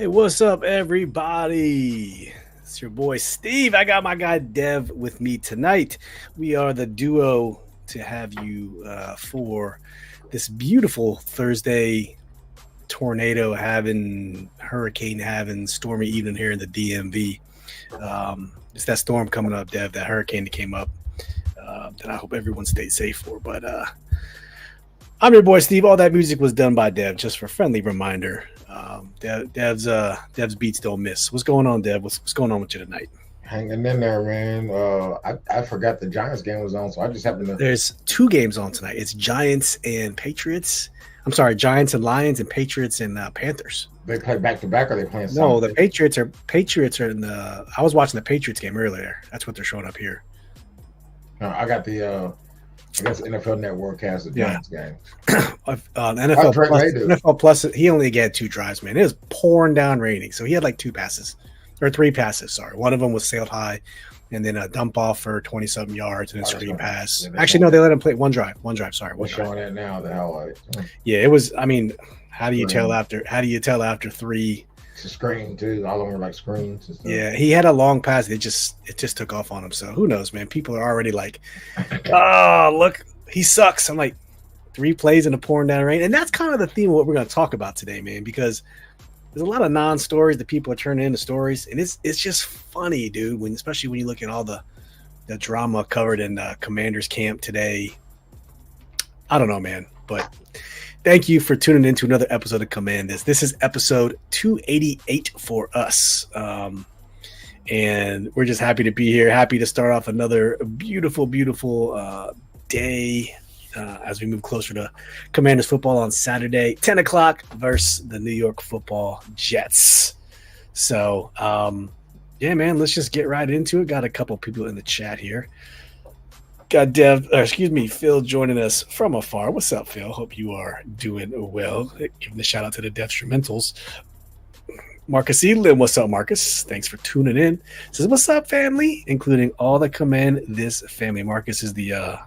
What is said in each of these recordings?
What's up, everybody? It's your boy Steve. I got my guy Dev with me tonight. We are the duo to have you for this beautiful Thursday tornado having, hurricane having, stormy evening here in the DMV. It's that storm coming up, Dev, that hurricane that came up that I hope everyone stays safe for. But I'm your boy Steve. All that music was done by Dev, just for friendly reminder. Dev's beats don't miss. What's going on, Dev? What's going on with you tonight? Hanging in there, man. I forgot the Giants game was on, so I just happened to. There's two games on tonight. It's Giants and Patriots. I'm sorry, Giants and Lions, and Patriots and Panthers. They play back to back, or they playing? No, the Patriots are in the. I was watching the Patriots game earlier. That's what they're showing up here. I got the. I guess NFL Network has the Giants game. NFL Plus, he only had 2 drives, man. It was pouring down raining. So he had like 3 passes. Sorry. One of them was sailed high, and then a dump off for 20-something yards and a screen pass. Actually, no, they let him play one drive. Sorry. We're showing it now, the highlight. Yeah, it was, I mean, how do you tell after 3? It's a screen, too. All of them were like screens. And stuff. Yeah, he had a long pass. It just took off on him. So who knows, man? People are already like, oh, look, he sucks. I'm like, 3 plays in the pouring down rain. And that's kind of the theme of what we're going to talk about today, man, because there's a lot of non-stories that people are turning into stories. And it's just funny, dude, especially when you look at all the drama covered in Commanders camp today. I don't know, man, but thank you for tuning in to another episode of Command This. This is episode 288 for us. And we're just happy to be here. Happy to start off another beautiful, beautiful day as we move closer to Commanders football on Saturday, 10 o'clock versus the New York Football Jets. So, yeah, man, let's just get right into it. Got a couple people in the chat here. Got Phil joining us from afar. What's up, Phil? Hope you are doing well. Giving the shout out to the Deathstrumentals. Marcus Edelin, what's up, Marcus? Thanks for tuning in. Says, what's up, family? Including all the Command This family. Marcus is the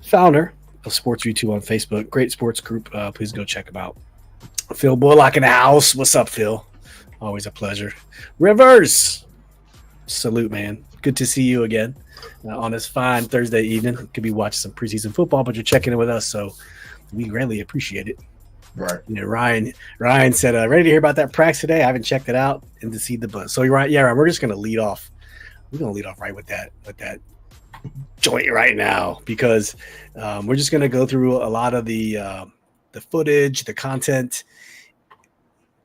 founder of Sports U2 on Facebook. Great sports group. Please go check them out. Phil Bullock in the house. What's up, Phil? Always a pleasure. Rivers, salute, man. Good to see you again. On this fine Thursday evening. Could be watching some preseason football, but you're checking in with us, so we greatly appreciate it. Right. You know, Ryan said, ready to hear about that practice today? I haven't checked it out and to see the buzz. So you're right. Yeah, Ryan, we're just gonna lead off. We're gonna lead off right with that joint right now, because we're just gonna go through a lot of the footage, the content.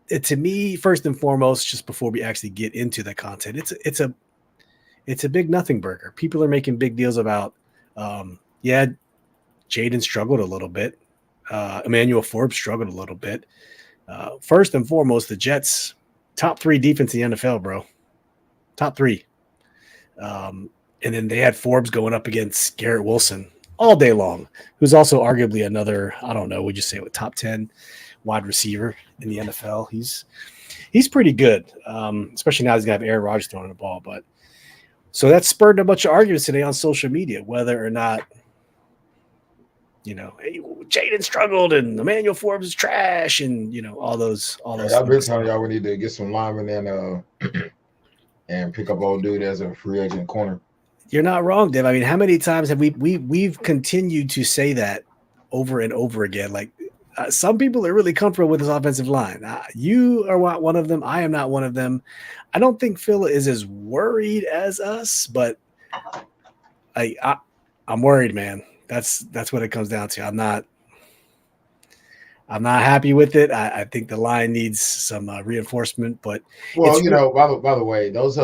To me, first and foremost, just before we actually get into the content, it's a big nothing burger. People are making big deals about, Jaden struggled a little bit. Emmanuel Forbes struggled a little bit. First and foremost, the Jets top 3 defense in the NFL, bro. Top 3. And then they had Forbes going up against Garrett Wilson all day long, who's also arguably another, I don't know, would you say, top 10 wide receiver in the NFL. He's pretty good, especially now he's going to have Aaron Rodgers throwing the ball. But so that spurred a bunch of arguments today on social media, whether or not, hey, Jaden struggled and Emmanuel Forbes is trash, and all those. I've been telling y'all we need to get some linemen and pick up old dude as a free agent corner. You're not wrong, Dave. I mean, how many times have we've continued to say that over and over again? Like, some people are really comfortable with his offensive line. You are one of them. I am not one of them. I don't think Phil is as worried as us, but I'm worried, man. That's what it comes down to. I'm not happy with it. I think the line needs some reinforcement, but by the way, those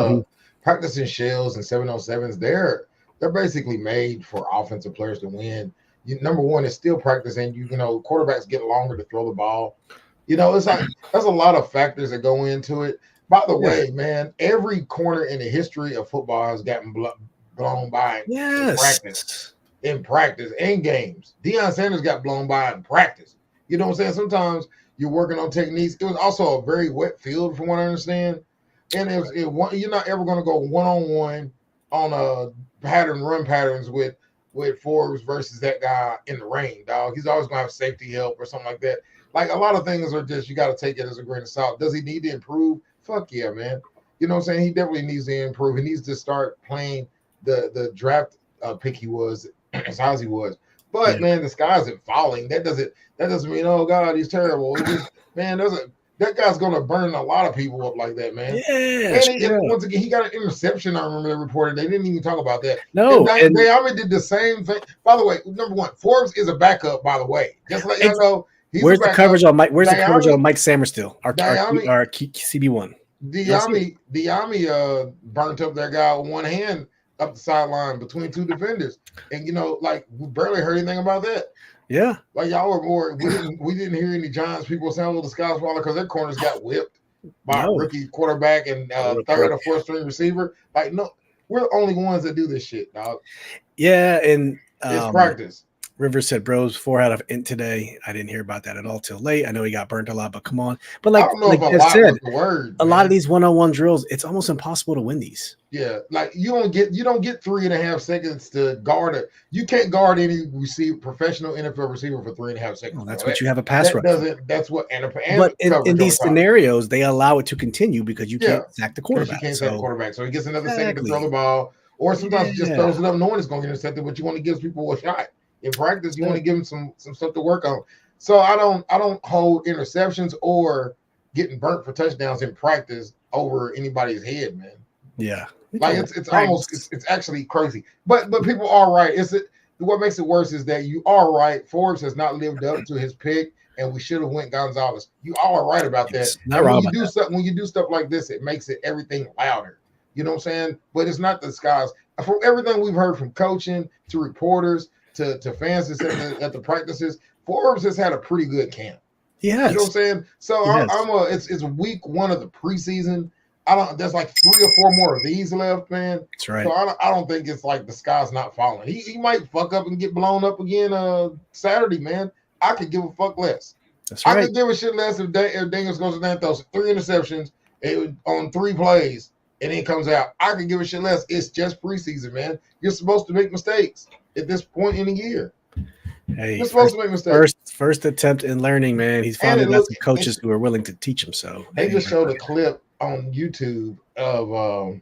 practicing shells and 707s, they're basically made for offensive players to win. Number one, it's still practicing. Quarterbacks get longer to throw the ball. It's like there's a lot of factors that go into it. By the way, man, every corner in the history of football has gotten blown by in practice and games. Deion Sanders got blown by in practice. You know what I'm saying? Sometimes you're working on techniques. It was also a very wet field, from what I understand. And you're not ever going to go one-on-one on a run patterns with Forbes versus that guy in the rain, dog. He's always going to have safety help or something like that. Like, a lot of things are just, you got to take it as a grain of salt. Does he need to improve? Fuck yeah, man. You know what I'm saying? He definitely needs to improve. He needs to start playing the draft pick he was, as high as he was. But man, the sky isn't falling. That doesn't mean, oh God, he's terrible. That guy's gonna burn a lot of people up like that, man. Yeah. And once again, he got an interception. I remember they reported. They didn't even talk about that. No, and Diami did the same thing. By the way, number one, Forbes is a backup. By the way, just let you know. Where's the coverage on Mike? Where's the coverage on Mike Samerstill, our CB1? Diami burnt up that guy with one hand up the sideline between two defenders, and we barely heard anything about that. Yeah, like y'all were more. We didn't hear any Giants people saying, "Well, the sky's falling," because their corners got whipped by a rookie quarterback and third or fourth string receiver. Like, no, we're the only ones that do this shit, dog. Yeah, and it's practice. Rivers said Bros 4 out of int today. I didn't hear about that at all till late. I know he got burnt a lot, but come on. But like, I don't know if a lot was the word. A lot of these one-on-one drills, it's almost impossible to win these. Yeah, like you don't get 3.5 seconds to guard it. You can't guard any professional NFL receiver for 3.5 seconds. Well, that's what you have a pass rush. That's what. But in these scenarios, they allow it to continue because you can't sack the quarterback. You can't sack the quarterback, so he gets another second to throw the ball, or sometimes he just throws it up knowing it's going to get intercepted. But you want to give people a shot. In practice, you want to give them some stuff to work on. So I don't hold interceptions or getting burnt for touchdowns in practice over anybody's head, man. Yeah, like it's actually crazy. But people are right. What makes it worse is that you are right. Forbes has not lived up to his pick, and we should have went Gonzalez. You are right about that. When you do stuff like this, it makes everything louder. You know what I'm saying? But it's not the skies. From everything we've heard from coaching to reporters to fans at the practices, Forbes has had a pretty good camp. Yeah, you know what I'm saying. So it's week 1 of the preseason. There's like 3 or 4 more of these left, man. That's right. So I don't think it's like the sky's not falling. He might fuck up and get blown up again Saturday, man. I could give a fuck less. That's right. I could give a shit less if Daniels goes in there and throws 3 interceptions on 3 plays and then comes out. I could give a shit less. It's just preseason, man. You're supposed to make mistakes at this point in the year. Hey, you're supposed to make mistakes. First attempt in learning, man. He's finally got some coaches who are willing to teach him. So they just showed a clip on YouTube of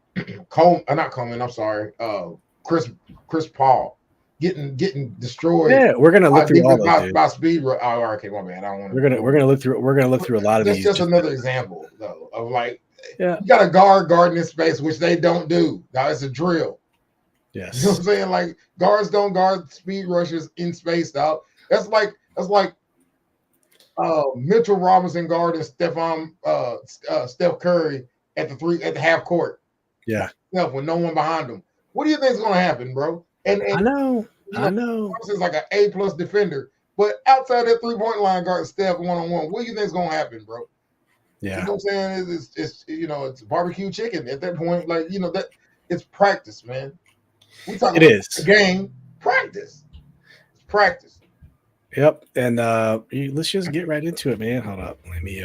Chris Paul getting destroyed. Yeah, we're gonna look through all those by speed. Okay, my bad. I don't want. We're gonna look through a lot of these. That's just another example, though, of like, you got a guard in this space, which they don't do. Now it's a drill. Yes. You know what I'm saying? Like, guards don't guard speed rushers in space, dog. That's like Mitchell Robinson guarding Steph Curry at the half court. Yeah. With no one behind him. What do you think is gonna happen, bro? And I know. Robinson's like an A+ defender, but outside that 3-point line guarding Steph 1-on-1, what do you think is gonna happen, bro? You Yeah, know what I'm saying? It's it's barbecue chicken at that point. Like that it's practice, man. We talk it about the is. game practice. It's practice. Yep. And let's just get right into it, man. Hold up. Let me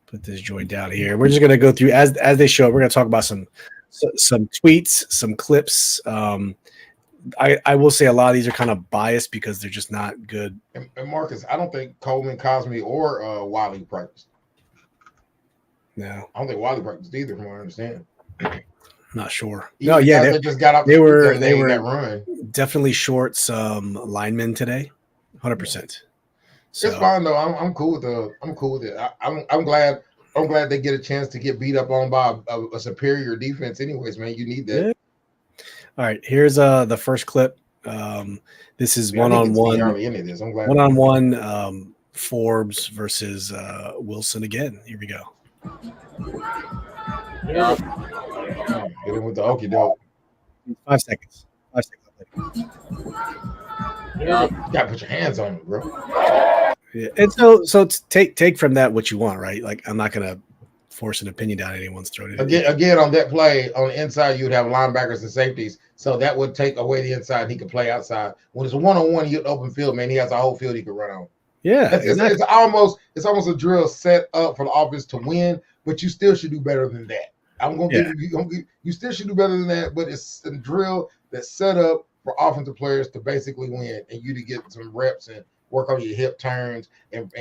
put this joint down here. We're just gonna go through as they show up. We're gonna talk about some tweets, some clips. I will say a lot of these are kind of biased because they're just not good. And Marcus, I don't think Coleman, Cosme, or Wiley practiced. No, I don't think Wiley practiced either, from what I understand. not sure. Even No, yeah, they just got out. they were that run. definitely short some linemen today, 100%. So It's fine though. I'm cool with it. I'm glad they get a chance to get beat up on by a superior defense. Anyways, man, you need that. yeah. All right, here's the first clip. This is one-on-one. One-on-one. Forbes versus Wilson again. Here we go. Get in with the okie doke. 5 seconds. 5 seconds. You gotta put your hands on it, bro. Yeah, and so take from that what you want, right? Like I'm not gonna force an opinion down anyone's throat. Again, on that play on the inside, you'd have linebackers and safeties, so that would take away the inside. And he could play outside. When it's one-on-one, you get open field, man. He has a whole field he could run on. Yeah, it's almost a drill set up for the offense to win, but you still should do better than that. I'm gonna give you still should do better than that, but it's a drill that's set up for offensive players to basically win and you to get some reps and work on your hip turns and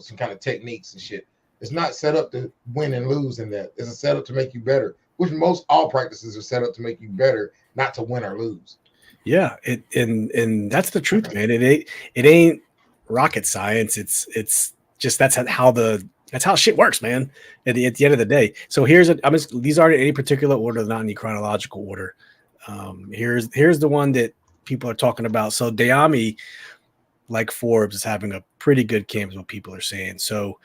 some kind of techniques and shit. It's not set up to win and lose in that. It's a setup to make you better, which all practices are set up to make you better, not to win or lose. Yeah, and that's the truth, man. It ain't rocket science. It's just that's how shit works, man. At the end of the day. So these aren't in any particular order, not in any chronological order. Here's the one that people are talking about. So Dayami, like Forbes, is having a pretty good camp, is what people are saying. So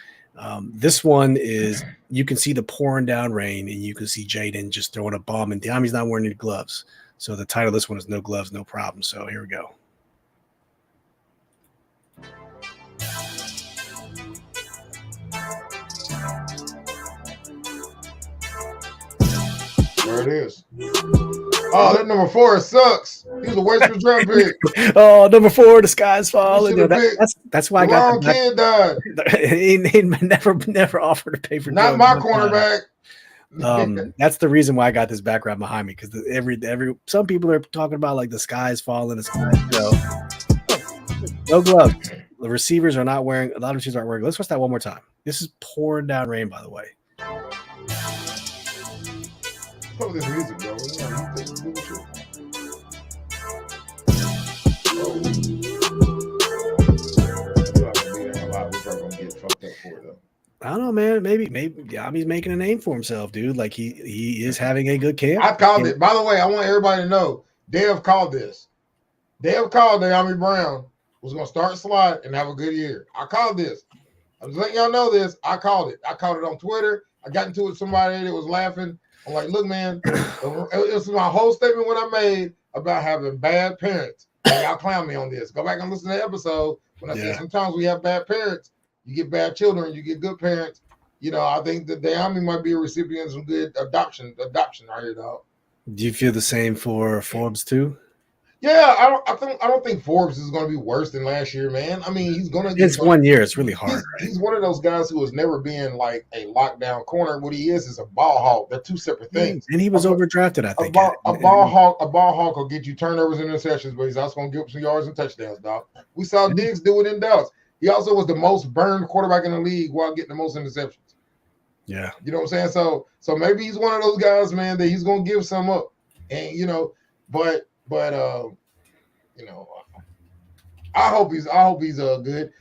this one is, you can see the pouring down rain, and you can see Jaden just throwing a bomb, and Dayami's not wearing any gloves. So the title of this one is No Gloves, No Problem. So here we go. There it is. Oh, that number 4 sucks. He's a waste of draft pick. Oh, number 4, the sky's falling. That's why I got the kid died. He never offered to pay for. Not my cornerback. That's the reason why I got this background behind me, because some people are talking about like the sky's falling. No gloves. The receivers are not wearing. A lot of receivers aren't wearing. Let's watch that one more time. This is pouring down rain, by the way. Play this music, bro. I don't know, man. Maybe Yami's making a name for himself, dude. Like he is having a good camp. I called it. By the way, I want everybody to know Dev called this. Dev called Yami Brown was going to start slot and have a good year. I called this. I'm just letting y'all know this. I called it. I called it on Twitter. I got into it with somebody that was laughing. I'm like, look, man, it was my whole statement when I made about having bad parents. And y'all clown me on this. Go back and listen to the episode when I said sometimes we have bad parents. You get bad children, you get good parents. I think that Dayami might be a recipient of some good adoption right here, dog. Do you feel the same for Forbes too? Yeah, I don't think Forbes is going to be worse than last year, man. I mean, he's going to. It's 1 year. It's really hard. He's one of those guys who has never been like a lockdown corner. What he is a ball hawk. They're two separate things. And he was overdrafted, I think. A ball hawk will get you turnovers and interceptions, but he's also going to give up some yards and touchdowns, dog. We saw Diggs do it in Dallas. He also was the most burned quarterback in the league while getting the most interceptions. Yeah, you know what I'm saying. So maybe he's one of those guys, man, that he's going to give some up, and but. I hope he's good.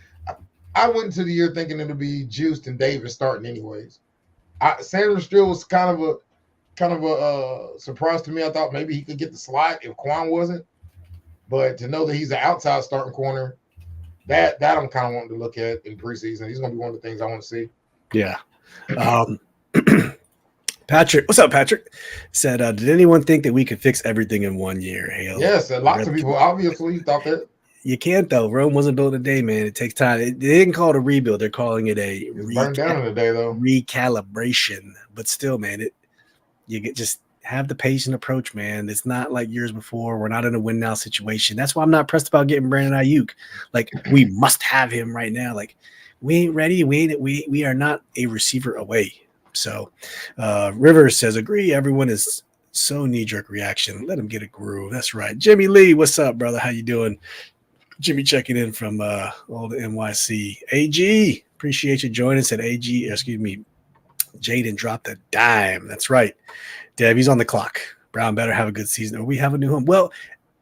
I went into the year thinking it'll be Juiced and Davis starting anyways. Sanders still was kind of a surprise to me. I thought maybe he could get the slot if Quan wasn't, but to know that he's an outside starting corner, that I'm kind of wanting to look at in preseason. He's going to be one of the things I want to see. Yeah. Patrick, what's up, Patrick? Said, did anyone think that we could fix everything in 1 year? Hell, yes, lots of people obviously thought that. You can't though. Rome wasn't built in a day, man. It takes time. They didn't call it a rebuild. They're calling it a It's burned down in a day, though. recalibration. But still, man, just have the patient approach, man. It's not like years before. We're not in a win now situation. That's why I'm not pressed about getting Brandon Ayuk. Like we must have him right now. Like we ain't ready. We are not a receiver away. So Rivers says, agree. Everyone is so knee-jerk reaction. Let him get a groove. That's right. Jimmy Lee, what's up, brother? How you doing? Jimmy checking in from all the NYC. AG, appreciate you joining. Said AG, excuse me, Jaden dropped a dime. That's right. Deb, he's on the clock. Brown better have a good season, or we have a new home. Well,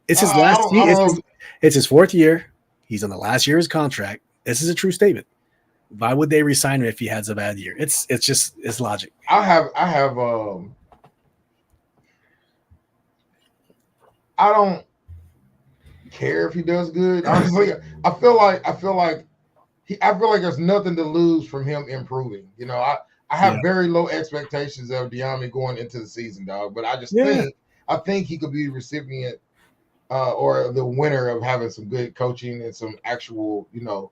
it's his last season. It's his fourth year. He's on the last year of his contract. This is a true statement. Why would they resign him if he has a bad year? It's logic. I don't care if he does good. Honestly, I feel like there's nothing to lose from him improving. You know, I have very low expectations of De'Ami going into the season, dog. But I just think he could be the recipient or the winner of having some good coaching and some actual, you know,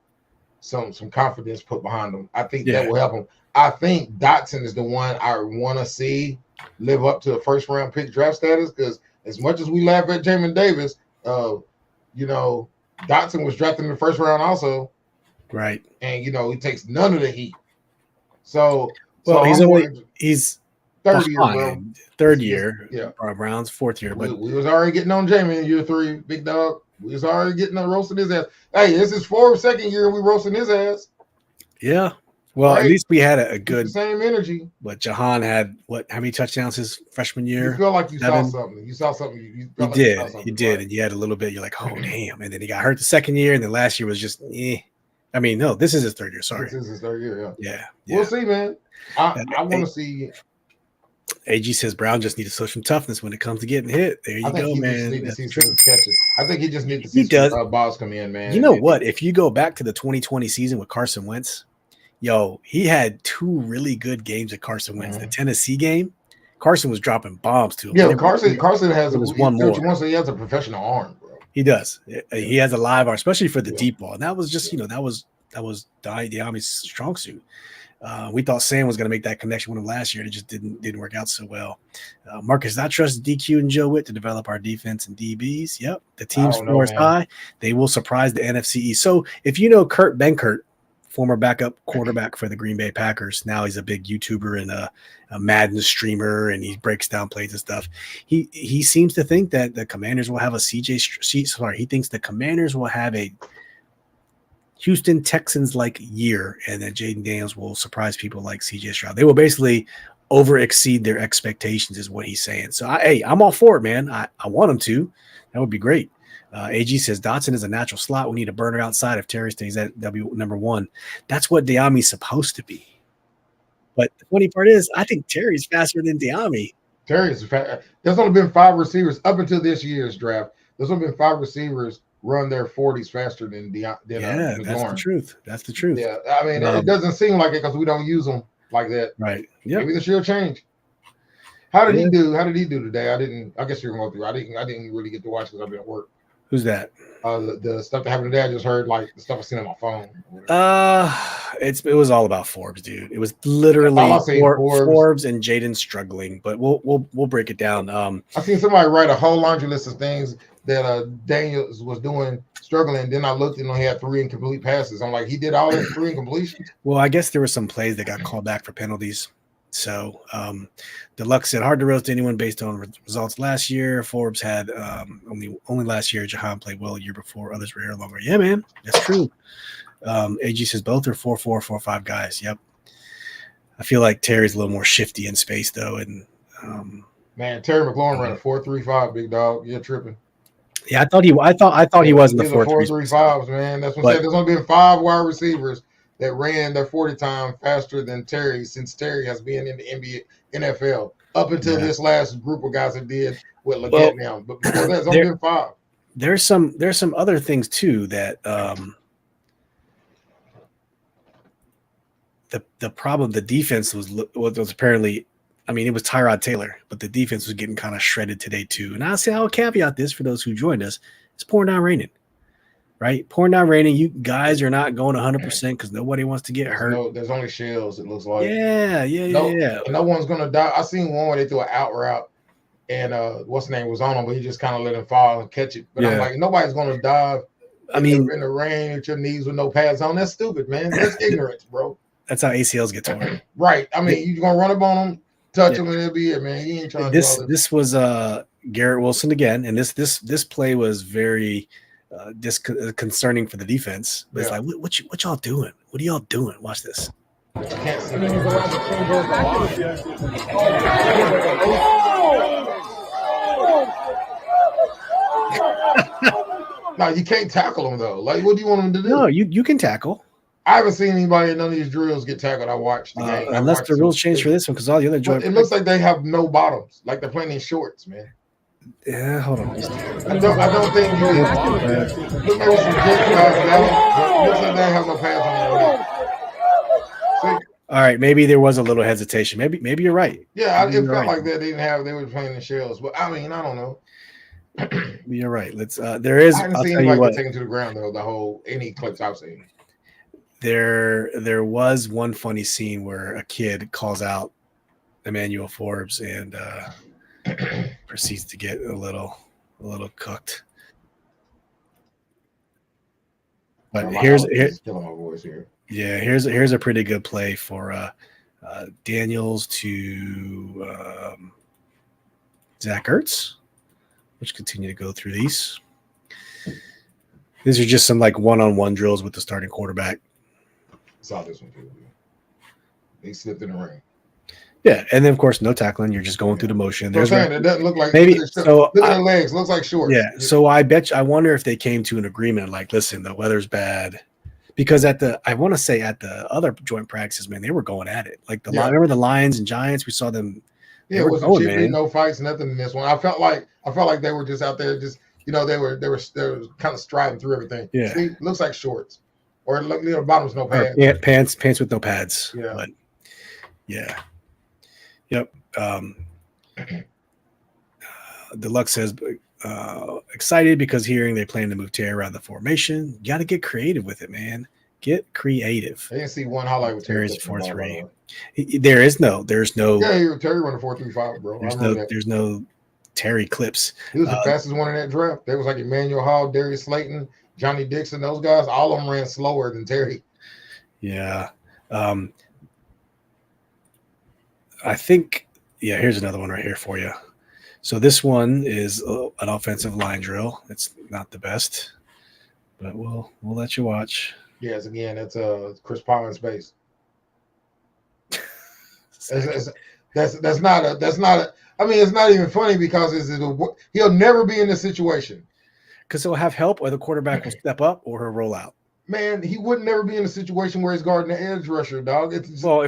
some confidence put behind him. I think that will help him. I think Dotson is the one I want to see live up to a first round pick draft status, because as much as we laugh at Jamin Davis, you know, Dotson was drafted in the first round also. Right. And, you know, he takes none of the heat. So, well, he's third year, bro. Third year. Yeah. Brown's fourth year. But we was already getting on Jamin in year 3, big dog. We was already getting roasting his ass. Hey, this is Forbes' second year, and we roasting his ass. Yeah. Well, right. At least we had a good same energy. But Jahan had how many touchdowns his freshman year? You feel like you saw something. You saw something. You did, and you had a little bit. You're like, oh damn! And then he got hurt the second year, and then last year was just. I mean, no, this is his third year. Sorry, this is his third year. Yeah. We'll see, man. I want to see. AG says Brown just needs to show some toughness when it comes to getting hit. There you go, man. Just need to see some catches. I think he just needs to see some balls come in, man. You know what? If you go back to the 2020 season with Carson Wentz, he had 2 really good games at Carson Wentz. The Tennessee game, Carson was dropping bombs to him. Yeah, Carson has one more. He has a professional arm, bro. He does. He has a live arm, especially for the deep ball. And that was just, that was De'Ami's strong suit. We thought Sam was going to make that connection with him last year. It just didn't work out so well. Marcus, I trust DQ and Joe Witt to develop our defense and DBs. Yep, the team's floor is high. They will surprise the NFC East. So if you know Kurt Benkert, former backup quarterback for the Green Bay Packers, now he's a big YouTuber and a Madden streamer, and he breaks down plays and stuff. He seems to think that the Commanders will have a he thinks the Commanders will have a Houston Texans-like year, and then Jaden Daniels will surprise people like CJ Stroud. They will basically over-exceed their expectations is what he's saying. So, I'm all for it, man. I want him to. That would be great. AG says, Dotson is a natural slot. We need a burner outside if Terry stays at number 1. That's what De'Ami's supposed to be. But the funny part is, I think Terry's faster than De'Ami. Terry's fast. There's only been 5 receivers up until this year's draft. There's only been 5 receivers run their 40s faster than that's the truth. That's the truth. Yeah, I mean, it doesn't seem like it because we don't use them like that. Right. Yeah. Maybe this year will change. How did he do? How did he do today? I guess you're going to go through. I didn't really get to watch because I've been at work. Who's that? The stuff that happened today. I just heard like the stuff I seen on my phone. It was all about Forbes, dude. It was literally Forbes and Jaden struggling, but we'll break it down. I seen somebody write a whole laundry list of things that Daniels was doing struggling. Then I looked and he had 3 incomplete passes. I'm like, he did all his 3 incompletions. Well, I guess there were some plays that got called back for penalties. So Deluxe said hard to roast anyone based on results last year. Forbes had only last year. Jahan played well a year before. Others were here longer. Yeah, man, that's true. AG says both are 4-4, 4-5 guys. Yep. I feel like Terry's a little more shifty in space though, and man, Terry McLaurin ran a 4.35, big dog. You're tripping. Yeah, I thought he was in the 4.35s, man. That's what I said. There's only been 5 wide receivers that ran their 40 time faster than Terry since Terry has been in the NFL up until this last group of guys that did what Leggett now. But before that, there's only been 5. There's some other things too that the problem, the defense was apparently, I mean, it was Tyrod Taylor, but the defense was getting kind of shredded today too. And I'll caveat this for those who joined us: it's pouring down raining. right? Pouring down raining. You guys are not going 100% because nobody wants to get hurt. No, there's only shells. It looks like. Yeah. No one's gonna die. I seen one where they threw an out route, and what's the name was on him, but he just kind of let him fall and catch it. But I'm like, nobody's gonna dive. In the rain with your knees with no pads on. That's stupid, man. That's ignorance, bro. That's how ACLs get torn. Right. I mean, you're gonna run up on them, touch them, and it'll be it, man. You ain't trying to do all this. This was Garrett Wilson again, and this play was very concerning for the defense. But it's like, what y'all doing? What are y'all doing? Watch this. I can't see No, you can't tackle them though. Like, what do you want them to do? No, you can tackle. I haven't seen anybody in none of these drills get tackled. I watched the game. Unless the rules change for this one, because all the other joint. It looks like they have no bottoms, like they're playing in shorts, man. Yeah, hold on. I don't think you. Look maybe some jet guys, looks like they have no pads on. See? All right, maybe there was a little hesitation. Maybe you're right. Yeah, it felt like that. They were playing in shells, but I mean, I don't know. You're right. Let's. There is. I haven't seen anybody get taken to the ground though. The whole any clips I've seen. There was one funny scene where a kid calls out Emmanuel Forbes and proceeds to get a little cooked. But here's killing my voice here. Yeah, here's a pretty good play for Daniels to Zach Ertz. Let's continue to go through these. These are just some like one-on-one drills with the starting quarterback. Saw this one too. They slipped in the ring. Yeah, and then of course no tackling. You're just going through the motion. There's it doesn't look like maybe so. Look at the legs. Looks like shorts. Yeah. So I wonder if they came to an agreement. Like, listen, the weather's bad. Because I want to say at the other joint practices, man, they were going at it. Like remember the Lions and Giants? We saw them. Yeah, it wasn't cheapy, no fights, nothing in this one. I felt like they were just out there, just they were kind of striding through everything. Yeah, see, looks like shorts, or look, the bottom's no pads. Yeah, pants with no pads. Yeah, but yeah, yep. Deluxe says excited because hearing they plan to move Terry around the formation. You got to get creative with it, man. Get creative. I didn't see one highlight with Terry's 4-3. There's no. Yeah, Terry running 4.35, bro. There's no Terry clips. He was the fastest one in that draft. There was like Emmanuel Hall, Darius Slayton, Johnny Dixon. Those guys, all of them ran slower than Terry. Yeah, I think. Yeah, here's another one right here for you. So this one is an offensive line drill. It's not the best, but we'll let you watch. Yes, again, that's Chris Paul in space. That's not a. I mean, it's not even funny because he'll never be in this situation. Because he'll have help, or the quarterback will step up, or he'll roll out. Man, he would never be in a situation where he's guarding the edge rusher, dog. If he's playing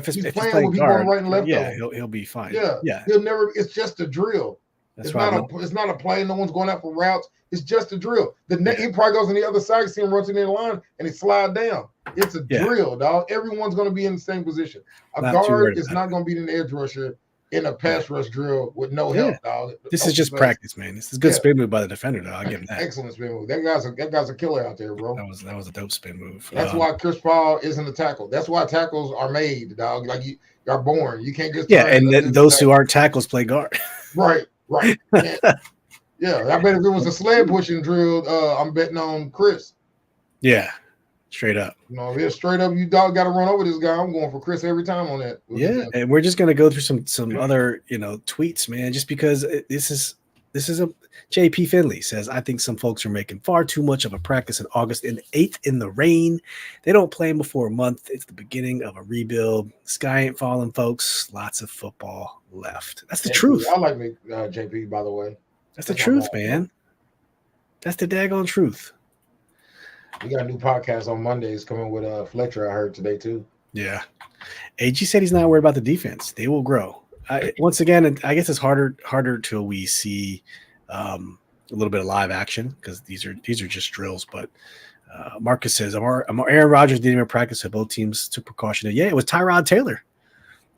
with people on right and left, he'll be fine. Yeah, he'll never. It's just a drill. It's not a play. No one's going out for routes. It's just a drill. He probably goes on the other side, see him rotating in the line, and he slide down. It's a drill, dog. Everyone's going to be in the same position. A guard is not going to be an edge rusher in a pass rush drill with no help, dog. This is just practice, man. This is a good spin move by the defender, dog. I'll give him that. Excellent spin move. That guy's a killer out there, bro. That was a dope spin move. That's why Chris Paul isn't a tackle. That's why tackles are made, dog. Like you are born. You can't just and then those who aren't tackles play guard. Right. Yeah, I bet if it was a sled pushing drill, I'm betting on Chris. Yeah, straight up. If it's straight up, you dog got to run over this guy. I'm going for Chris every time on that. Yeah, and we're just gonna go through some other tweets, man. Just because this is a JP Finley says, I think some folks are making far too much of a practice in August and 8th in the rain. They don't play before a month. It's the beginning of a rebuild. Sky ain't falling, folks. Lots of football left. That's the truth. I like JP, by the way. That's the truth, man. That's the daggone truth. We got a new podcast on Mondays coming with Fletcher, I heard today, too. Yeah. AG said he's not worried about the defense. They will grow. Once again, I guess it's harder till we see a little bit of live action because these are just drills. But Marcus says, Aaron Rodgers didn't even practice, so both teams took precaution. Yeah, it was Tyrod Taylor.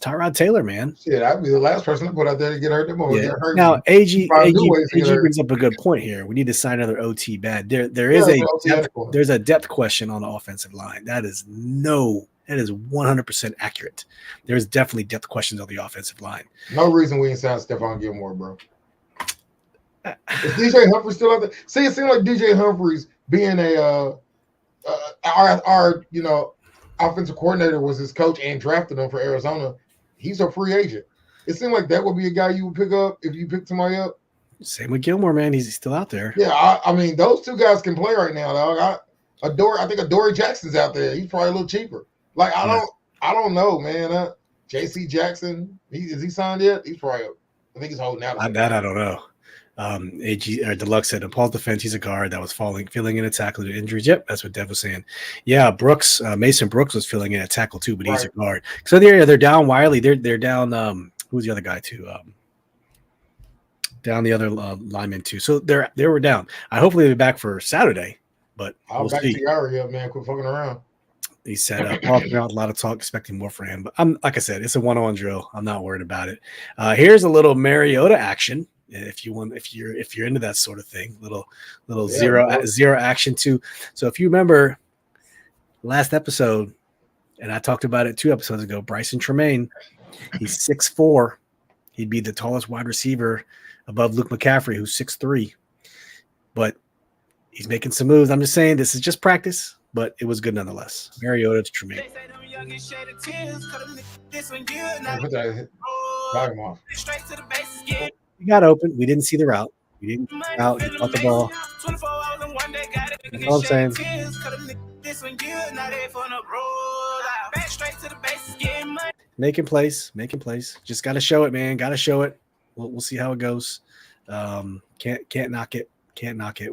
Tyrod Taylor, man. Shit, I'd be the last person to put out there to get hurt. Them boys Yeah. get hurt. Now, AG AG brings up a good point here. We need to sign another OT bad. There's a depth question on the offensive line. That is 100% accurate. There's definitely depth questions on the offensive line. No reason we ain't signed Stephon Gilmore, bro. Is DJ Humphrey still out there? See, it seems like DJ Humphreys being our offensive coordinator was his coach and drafted him for Arizona. He's a free agent. It seemed like that would be a guy you would pick up if you picked somebody up. Same with Gilmore, man. He's still out there. Yeah, I mean, those two guys can play right now, dog. I think Adoree Jackson's out there. He's probably a little cheaper. Like, I don't know, man. J.C. Jackson, is he signed yet? He's probably, I think he's holding out. I don't know. Deluxe said in Paul's defense, he's a guard that was filling in a tackle due to injuries. Yep, that's what Dev was saying. Yeah, Mason Brooks was filling in a tackle too, but he's a guard. So they're down Wiley. They're down. Who's the other guy too? Down the other lineman too. So they were down. Hopefully they'll be back for Saturday, but I'll back Tiara up, man. Quit fucking around. He said, Paul came out a lot of talk, expecting more for him. But like I said, it's a one-on-one drill. I'm not worried about it. Here's a little Mariota action. If you're into that sort of thing, little zero action too. So if you remember last episode, and I talked about it 2 episodes ago, Bryson Tremaine, he's 6'4". He'd be the tallest wide receiver above Luke McCaffrey, who's 6'3". But he's making some moves. I'm just saying this is just practice, but it was good nonetheless. Mariota to Tremaine. We got open. We didn't see the route. We didn't get out. He caught the ball. That's all I'm saying. Making plays. Just got to show it, man. Got to show it. We'll see how it goes. Can't knock it.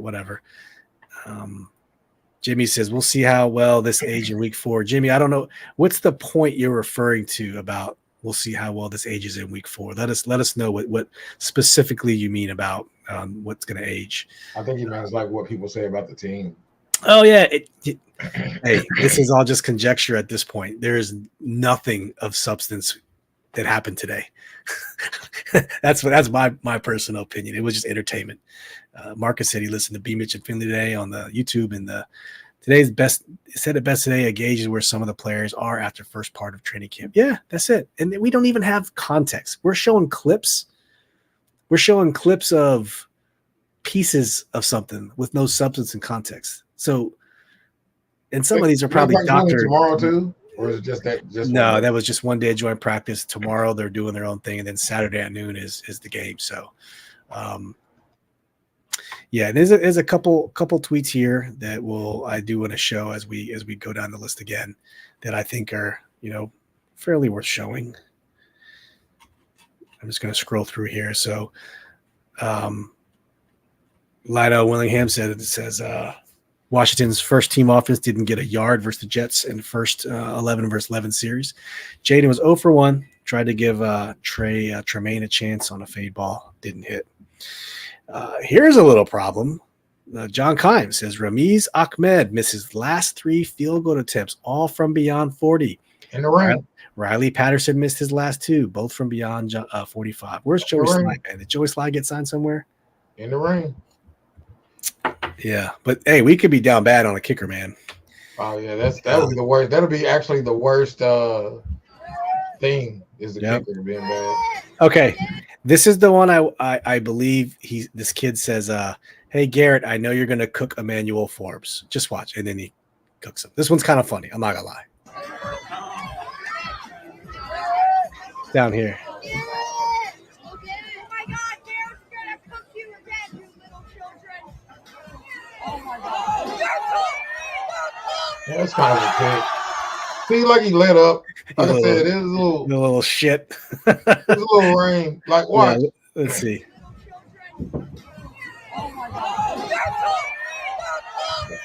Whatever. Jimmy says we'll see how well this age in week 4. Jimmy, I don't know what's the point you're referring to about. We'll see how well this ages in week 4. Let us know what specifically you mean about what's going to age. I think he means like what people say about the team. Oh yeah, hey, this is all just conjecture at this point. There is nothing of substance that happened today. that's my personal opinion. It was just entertainment. Marcus said he listened to B. Mitch and Finley today on the YouTube, and today's best said it best today. A gauge is where some of the players are after first part of training camp. Yeah, that's it. And we don't even have context. We're showing clips. We're showing clips of pieces of something with no substance and context. So, and some of these are probably doctored. Tomorrow too, or is it just that? No, that was just one day of joint practice. Tomorrow they're doing their own thing, and then Saturday at noon is the game. So, yeah, there's a couple tweets here that I do want to show as we go down the list again that I think are fairly worth showing. I'm just going to scroll through here. So, Lido Willingham says Washington's first team offense didn't get a yard versus the Jets in the first 11 versus 11 series. Jaden was 0 for 1. Tried to give Tremaine a chance on a fade ball. Didn't hit. Here's a little problem. John Kime says Ramiz Ahmed misses last 3 field goal attempts, all from beyond 40. In the ring. Riley Patterson missed his last 2, both from beyond 45. Where's Joey Slye, man? Did Joey Slye get signed somewhere? In the ring. Yeah, but hey, we could be down bad on a kicker, man. Oh yeah, that'll be the worst. That'll be actually the worst thing is the kicker being bad. Okay, this is the one I believe this kid says, "Hey Garrett, I know you're gonna cook Emmanuel Forbes. Just watch," and then he cooks him. This one's kind of funny. I'm not gonna lie. Down here. Yeah, that's kind of a pick. See, like he let up. Like I said, it was a little shit. It's a little rain. Like what? Yeah, let's see.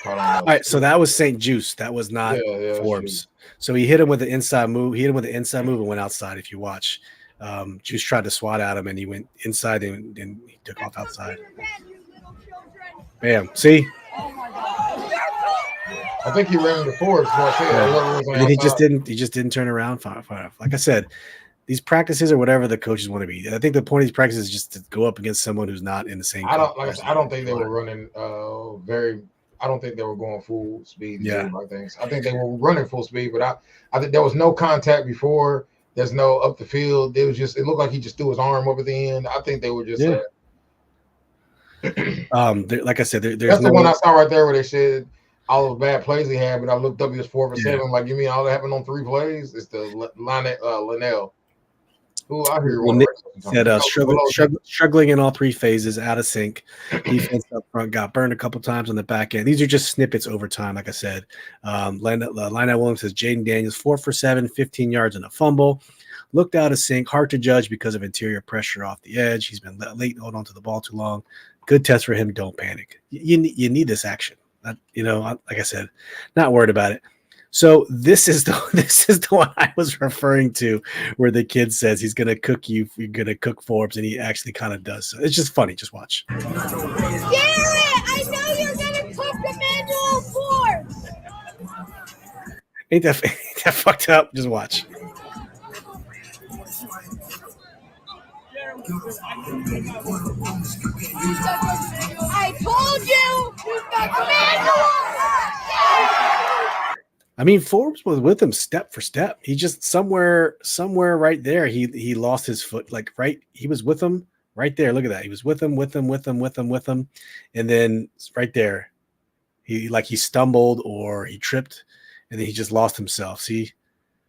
All right, so that was St. Juice. That was not Forbes. So he hit him with the inside move. And went outside. If you watch, Juice tried to swat at him, and he went inside, and then he took off outside. Bam. See. I think he ran into Forbes. And he just didn't turn around. Like I said, these practices or whatever the coaches want to be. I think the point of these practices is just to go up against someone who's not in the same. I don't think they were running I don't think they were going full speed. Yeah. I think they were running full speed, but I think there was no contact before. There's no up the field. It looked like he just threw his arm over the end. I think they were just. Yeah. Like I said, there's that's the one I saw right there where they said all the bad plays he had, but I looked up, he was 4 for 7. Like, you mean all that happened on 3 plays? It's the Linnell. Who I hear said struggling in all 3 phases, out of sync. Defense up front got burned a couple times on the back end. These are just snippets over time, like I said. Lionel Williams says Jaden Daniels 4 for 7, 15 yards and a fumble. Looked out of sync, hard to judge because of interior pressure off the edge. He's been late, hold on to the ball too long. Good test for him. Don't panic. You need this action. Like I said, not worried about it. So this is the one I was referring to, where the kid says he's gonna cook you. You're gonna cook Forbes, and he actually kind of does. So it's just funny. Just watch. Garrett, I know you're gonna cook Emmanuel Forbes. Ain't that fucked up? Just watch. I told you Emmanuel. I mean, Forbes was with him step for step. He just somewhere right there, he lost his foot. Like he was with him right there. Look at that. He was with him, and then right there, he stumbled or he tripped, and then he just lost himself. See,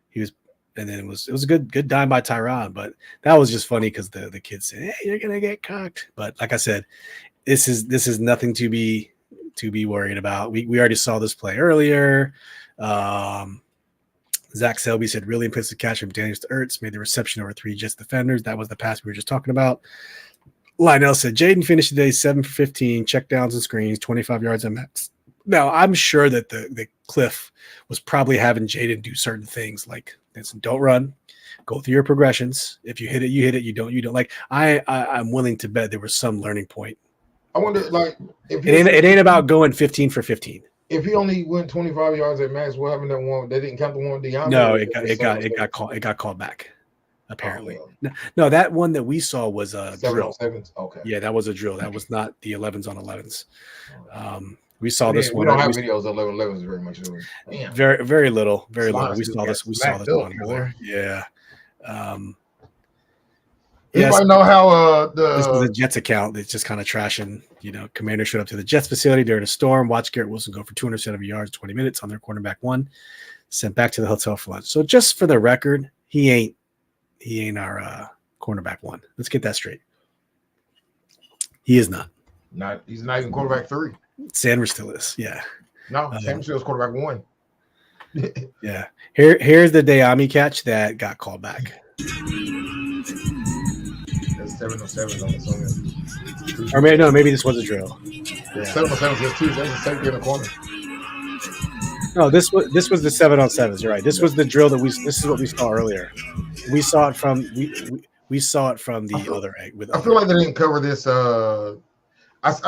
he was, and then it was a good dime by Tyron, but that was just funny because the kid said, "Hey, you're gonna get cocked." But like I said, this is nothing to be worried about. We already saw this play earlier. Zach Selby said really impressive catch from Daniels to Ertz, made the reception over 3 Jets defenders. That was the pass we were just talking about. Lionel said Jaden finished today 7 for 15, check downs and screens, 25 yards at max. Now I'm sure that the Cliff was probably having Jaden do certain things like this: don't run, go through your progressions. If you hit it, you hit it. You don't. Like I'm willing to bet there was some learning point. I wonder, like, if it ain't about going 15 for 15. If he only went 25 yards at max, what happened to that one? They didn't count the one DeAndre. No, it got called back. Apparently, no, that one that we saw was a drill. Okay, yeah, that was a drill. That was not the 11s on 11s. We saw this one. We don't have videos of 11s very much. Damn. Very little, very little. We saw this one earlier. Yeah. Anybody know how this is the Jets account that's just kind of trashing. Commander showed up to the Jets facility during a storm, watched Garrett Wilson go for 270 yards, 20 minutes on their cornerback 1, sent back to the hotel for lunch. So just for the record, he ain't our cornerback 1. Let's get that straight. He is not. He's not even quarterback 3. Sanders still is. Yeah. No, Sanders still is quarterback 1. Yeah. Here's the Dayami catch that got called back. That's 707 on its own. Or maybe this was a drill. Yeah. 707 is 2. That's a safety in the corner. No, this was the 7-on-7s. You're right. This was the drill this is what we saw earlier. We saw it from we saw it from the other egg. I feel like they didn't cover this. I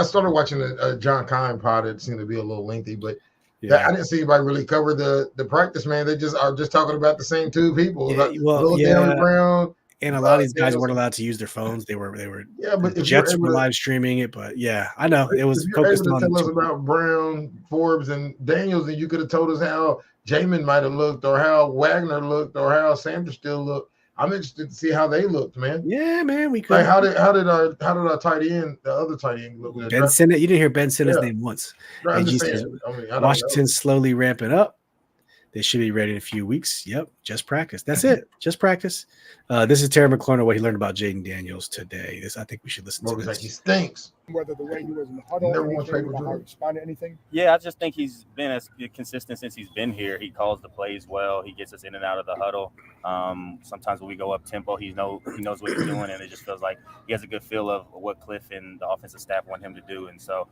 started watching a John Kine pod. It seemed to be a little lengthy, but I didn't see anybody really cover the practice, man. They just are just talking about the same 2 people. Brown. And a lot of these guys weren't allowed to use their phones. They were. Yeah, but the Jets were live streaming it. But yeah, I know it was focused on. Tell us about Brown, Forbes, and Daniels, and you could have told us how Jamin might have looked, or how Wagner looked, or how Sanders still looked. I'm interested to see how they looked, man. Yeah, man, we could. Like, how did our tight end, the other tight end, look? Ben Sinnott. You didn't hear Ben Sinnott's name once. Washington's slowly ramping up. They should be ready in a few weeks. Yep, just practice. That's it. Just practice. This is Terry McLaurin, what he learned about Jaden Daniels today. I think we should listen to this. Like he stinks. Whether the way he was in the huddle, how he responded, anything? Yeah, I just think he's been as consistent since he's been here. He calls the plays well. He gets us in and out of the huddle. Sometimes when we go up tempo, he knows what he's doing, and it just feels like he has a good feel of what Cliff and the offensive staff want him to do. And so,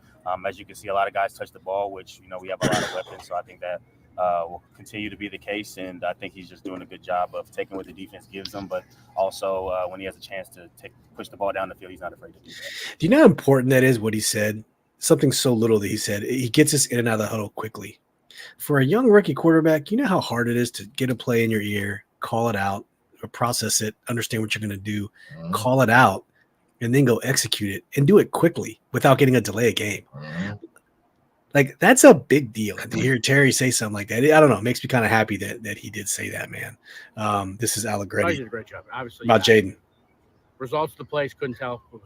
as you can see, a lot of guys touch the ball, which we have a lot of weapons. So I think that will continue to be the case, and I think he's just doing a good job of taking what the defense gives him, but also when he has a chance to push the ball down the field, he's not afraid to do that. Do you know how important that is, what he said? Something so little that he said. He gets us in and out of the huddle quickly. For a young rookie quarterback, you know how hard it is to get a play in your ear, call it out, process it, understand what you're going to do, Mhm. call it out, and then go execute it and do it quickly without getting a delay a game. Mhm. Like, that's a big deal. And to hear Terry say something like that, I don't know, it makes me kind of happy that he did say that, man. This is He Allegretti did a great job. Obviously, about Jaden. results of the plays couldn't tell. It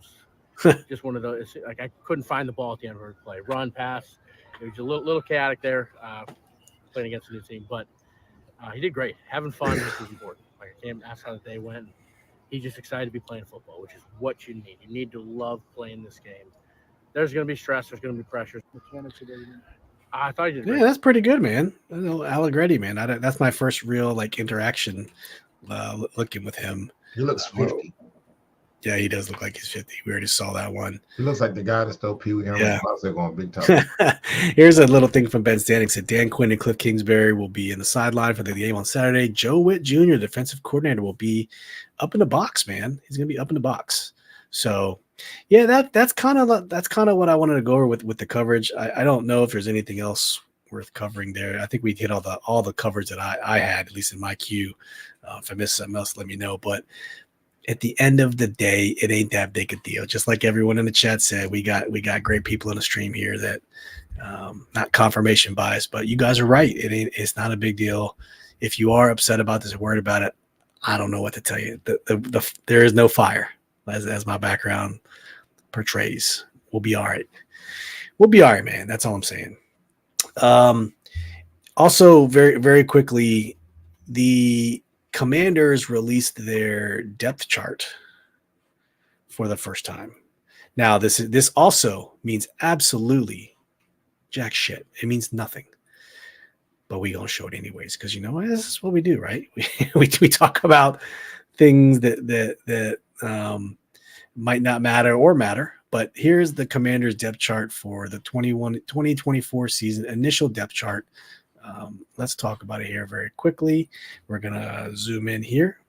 was just one of those. Like, I couldn't find the ball at the end of the play. Run, pass. It was a little chaotic there, playing against a new team. But he did great. Having fun, which is important. Like, I can't ask how the day went. He's just excited to be playing football, which is what you need. You need to love playing this game. There's going to be stress. There's going to be pressure. Mechanics today. I thought he did Yeah, great. that's pretty good, man. I know Allegretti, man. That's my first real like interaction looking with him. He looks 50. Yeah, he does look like he's 50. We already saw that one. He looks like the guy that stole Pee Wee Herman's Yeah. bicycle on Big Top. Here's a little thing from Ben Standing. Said Dan Quinn and Cliff Kingsbury will be in the sideline for the game on Saturday. Joe Witt Jr., defensive coordinator, will be up in the box, man. He's going to be up in the box. So, yeah, that's kind of what I wanted to go over with the coverage. I don't know if there's anything else worth covering there. I think we hit all the coverage that I had, at least in my queue. If I missed something else, let me know. But at the end of the day, it ain't that big a deal. Just like everyone in the chat said, we got great people in the stream here that not confirmation bias, but you guys are right. It's not a big deal. If you are upset about this or worried about it, I don't know what to tell you. There is no fire, as my background portrays. We'll be all right. We'll be all right, man. That's all I'm saying. Also, very, very quickly, the Commanders released their depth chart for the first time. Now, this also means absolutely jack shit. It means nothing. But we gonna show it anyways, because you know what? This is what we do, right? We talk about things that might not matter or matter. But here's the Commanders depth chart for the 2024 season, initial depth chart. Let's talk about it here very quickly. We're going to zoom in here.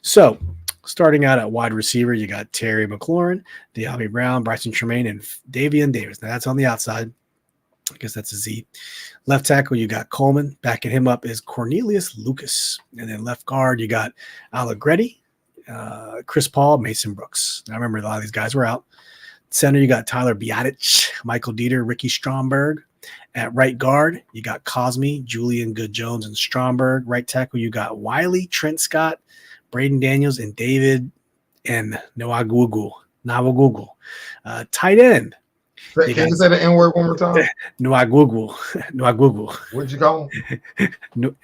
So starting out at wide receiver, you got Terry McLaurin, De'Ami Brown, Bryson Tremaine, and Davian Davis. Now that's on the outside. I guess that's a Z. Left tackle, you got Coleman. Backing him up is Cornelius Lucas. And then left guard, you got Allegretti, Chris Paul, Mason Brooks. Now remember, a lot of these guys were out. Center, you got Tyler Biadasz, Michael Dieter, Ricky Stromberg. At right guard, you got Cosme, Julian Good-Jones, and Stromberg. Right tackle, you got Wiley, Trent Scott, Braden Daniels, and David and Nwagwugu. Tight end. Can you say the N-word one more time? Nwagwugu. What'd you call him?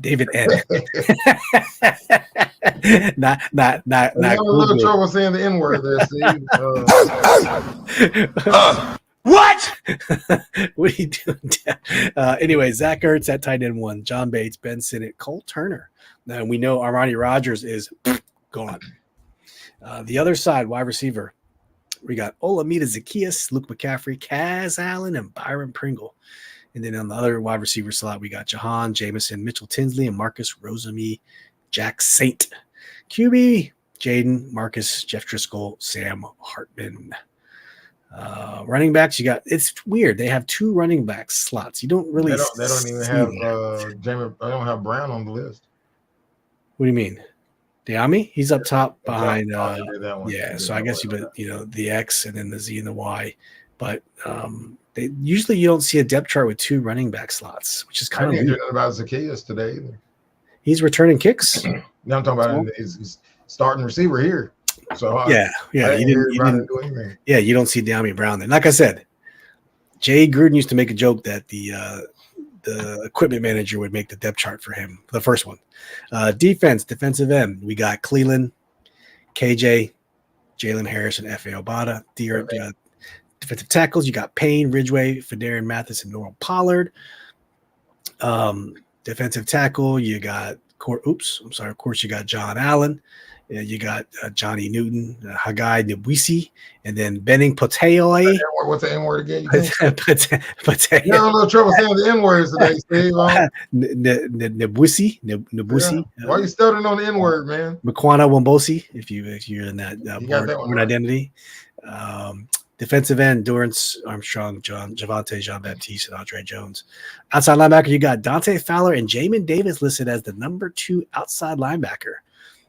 David N. not I'm having a little trouble saying the N-word there, Steve. What? What are you doing? Anyway, Zach Ertz at tight end 1, John Bates, Ben Sinnott, Cole Turner. Now we know Armani Rogers is gone. The other side, wide receiver, we got Olamide Zaccheaus, Luke McCaffrey, Kaz Allen, and Byron Pringle. And then on the other wide receiver slot, we got Jahan Jameson, Mitchell Tinsley, and Marcus Rosemy, Jack Saint. QB, Jaden, Marcus, Jeff Driscoll, Sam Hartman. Running backs, you got, it's weird. They have 2 running back slots. You don't really. They don't even have Jamie. I don't have Brown on the list. What do you mean? De'Ami? He's up top behind. Yeah, so I guess the X and then the Z and the Y. But usually you don't see a depth chart with 2 running back slots, which is kind of weird. About Zaccheaus today either. He's returning kicks. No, I'm talking about his starting receiver here. So you don't see De'Ami Brown there. Like I said, Jay Gruden used to make a joke that the equipment manager would make the depth chart for him, the first one. Defensive end, we got Cleveland, KJ, Jalen Harris, and F.A. Obata. Defensive tackles, you got Payne, Ridgeway, Fedarian Mathis, and Normal Pollard. Defensive tackle, you got of course, you got John Allen. You got Johnny Newton, Hagai Nabwisi, and then Benning Poteoe. What's the N-word again? Poteoe. You have a little trouble saying the N-words today, Steve. Nabwisi. Why are you stuttering on the N-word, man? Makwana Wambosi, if you're in that born identity. Defensive end, Dorrance Armstrong, Javante Jean-Baptiste, and Andre Jones. Outside linebacker, you got Dante Fowler and Jamin Davis listed as the number 2 outside linebacker.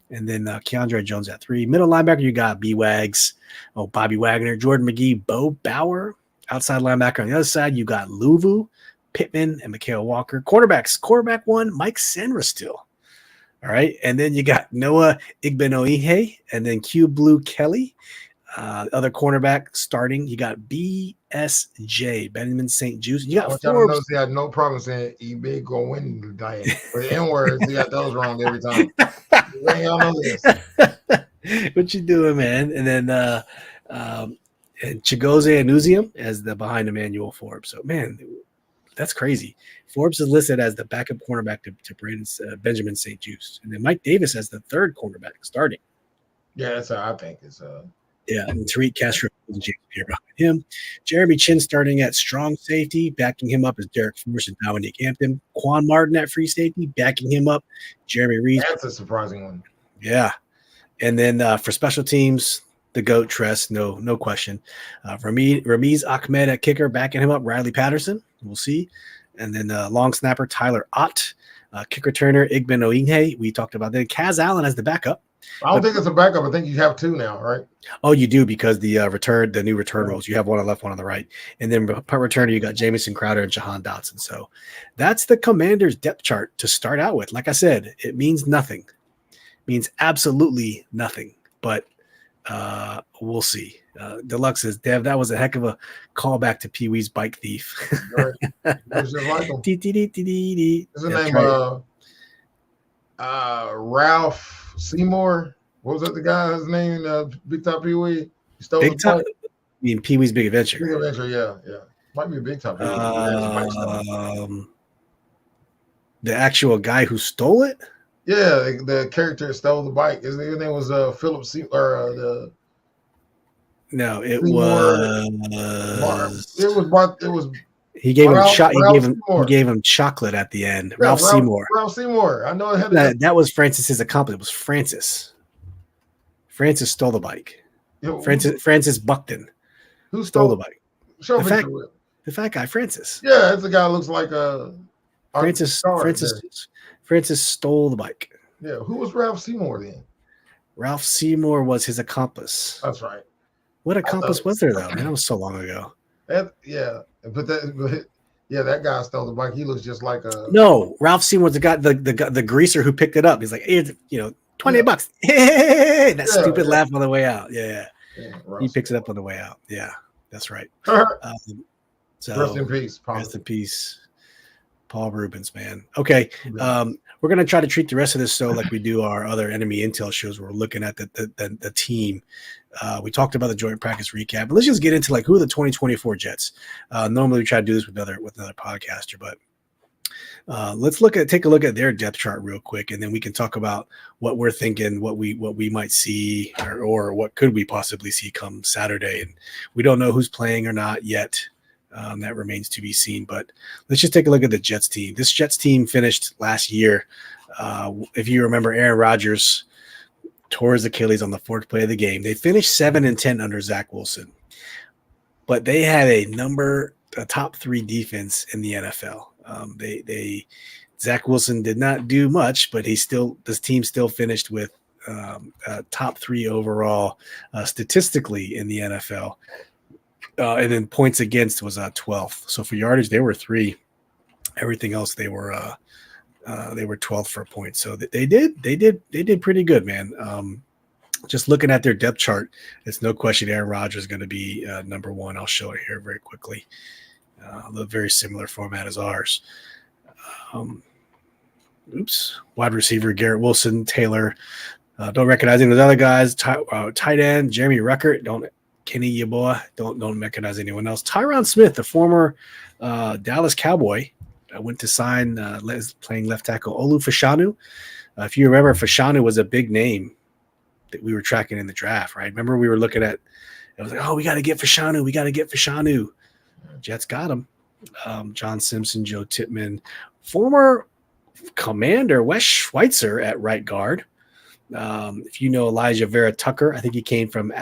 And then Keandre Jones at 3. Middle linebacker, you got B-Wags, Bobby Wagner, Jordan McGee, Bo Bauer. Outside linebacker on the other side, you got Luvu, Pittman, and Mikael Walker. Quarterbacks, quarterback 1, Mike Senra still. All right. And then you got Noah Igbinoihe and then Q Blue Kelly. Other cornerback starting, you got BSJ, Benjamin St. Juice. You got Forbes. He had no problem saying "e-big go win" diet. But the N-words, he got those wrong every time. Y'all know this. What you doing, man? And then Chigozie Anuzium as the behind Emmanuel Forbes. So, man, that's crazy. Forbes is listed as the backup cornerback to Benjamin St. Juice. And then Mike Davis as the 3rd cornerback starting. Yeah, that's how I think it's Yeah, and Tariq Castro and James Pierre behind him. Jeremy Chin starting at strong safety, backing him up is Derek Force and Dominique Hampton. Quan Martin at free safety, backing him up, Jeremy Reeves. That's a surprising one. Yeah. And then for special teams, the GOAT Tress, no question. Ramiz Ahmed at kicker, backing him up, Riley Patterson. We'll see. And then long snapper, Tyler Ott. Kick returner, Igbinoihe. We talked about that. Kaz Allen as the backup. I don't think it's a backup. I think you have 2 now, right? Oh, you do, because the new return roles. You have one on the left, one on the right. And then punt returner, you got Jamison Crowder and Jahan Dotson. So that's the Commanders depth chart to start out with. Like I said, it means nothing. It means absolutely nothing. But we'll see. Deluxe says, Dev, that was a heck of a callback to Pee Wee's Bike Thief. Right. It's just like him. What's his name? Ralph Seymour. What was that the guy's name? Big Top Pee Wee. He stole Big Top. I mean, Pee Wee's Big Adventure. Big Adventure, yeah. Might be a Big Top Pee Wee. The actual guy who stole it? Yeah, the character stole the bike. His name was Philip Seymour. No, it Seymour, was. It was. He gave Ralph, him he gave him chocolate at the end. Yeah, Ralph Seymour. Ralph Seymour. I know it had that was Francis's accomplice. It was Francis. Francis stole the bike. Francis Buckton. Who stole the bike? Show the fat guy, Francis. Yeah, that's the guy who looks like Francis stole the bike. Yeah, who was Ralph Seymour then? Ralph Seymour was his accomplice. That's right. What accomplice was there though? Man, that was so long ago. That guy stole the bike. He looks just like a. No, Ralph Seymour was the guy, the greaser who picked it up. He's like, hey, $28. Hey, that stupid laugh on the way out. Yeah. He picks it up on the way out. Yeah, that's right. So rest in peace, Paul. Rest in peace, Paul Rubens, man. Okay, we're gonna try to treat the rest of this show like we do our other enemy intel shows. Where we're looking at the team. We talked about the joint practice recap, but let's just get into like who are the 2024 Jets. Normally we try to do this with another podcaster, but let's take a look at their depth chart real quick, and then we can talk about what we're thinking, what we might see, or what could we possibly see come Saturday. And we don't know who's playing or not yet. That remains to be seen. But let's just take a look at the Jets team. This Jets team finished last year. If you remember, Aaron Rodgers tore his Achilles on the 4th play of the game. They finished 7-10 under Zach Wilson, but they had a top 3 defense in the NFL. Zach Wilson did not do much, but this team still finished with top 3 overall statistically in the NFL. And then points against was 12th. So for yardage, they were 3. Everything else, they were 12th for points. So they did pretty good, man. Just looking at their depth chart, it's no question Aaron Rodgers is going to be number 1. I'll show it here very quickly. A very similar format as ours. Wide receiver Garrett Wilson, Taylor. Don't recognize any of the other guys. Tight end Jeremy Ruckert. Kenny, your boy. Don't recognize anyone else. Tyron Smith, the former Dallas Cowboy, went to sign playing left tackle Olu Fashanu. If you remember, Fashanu was a big name that we were tracking in the draft, right? Remember we were looking at it was like, oh, we got to get Fashanu. Jets got him. John Simpson, Joe Tippmann, former Commander Wes Schweitzer at right guard. If you know Elijah Vera Tucker, I think he came from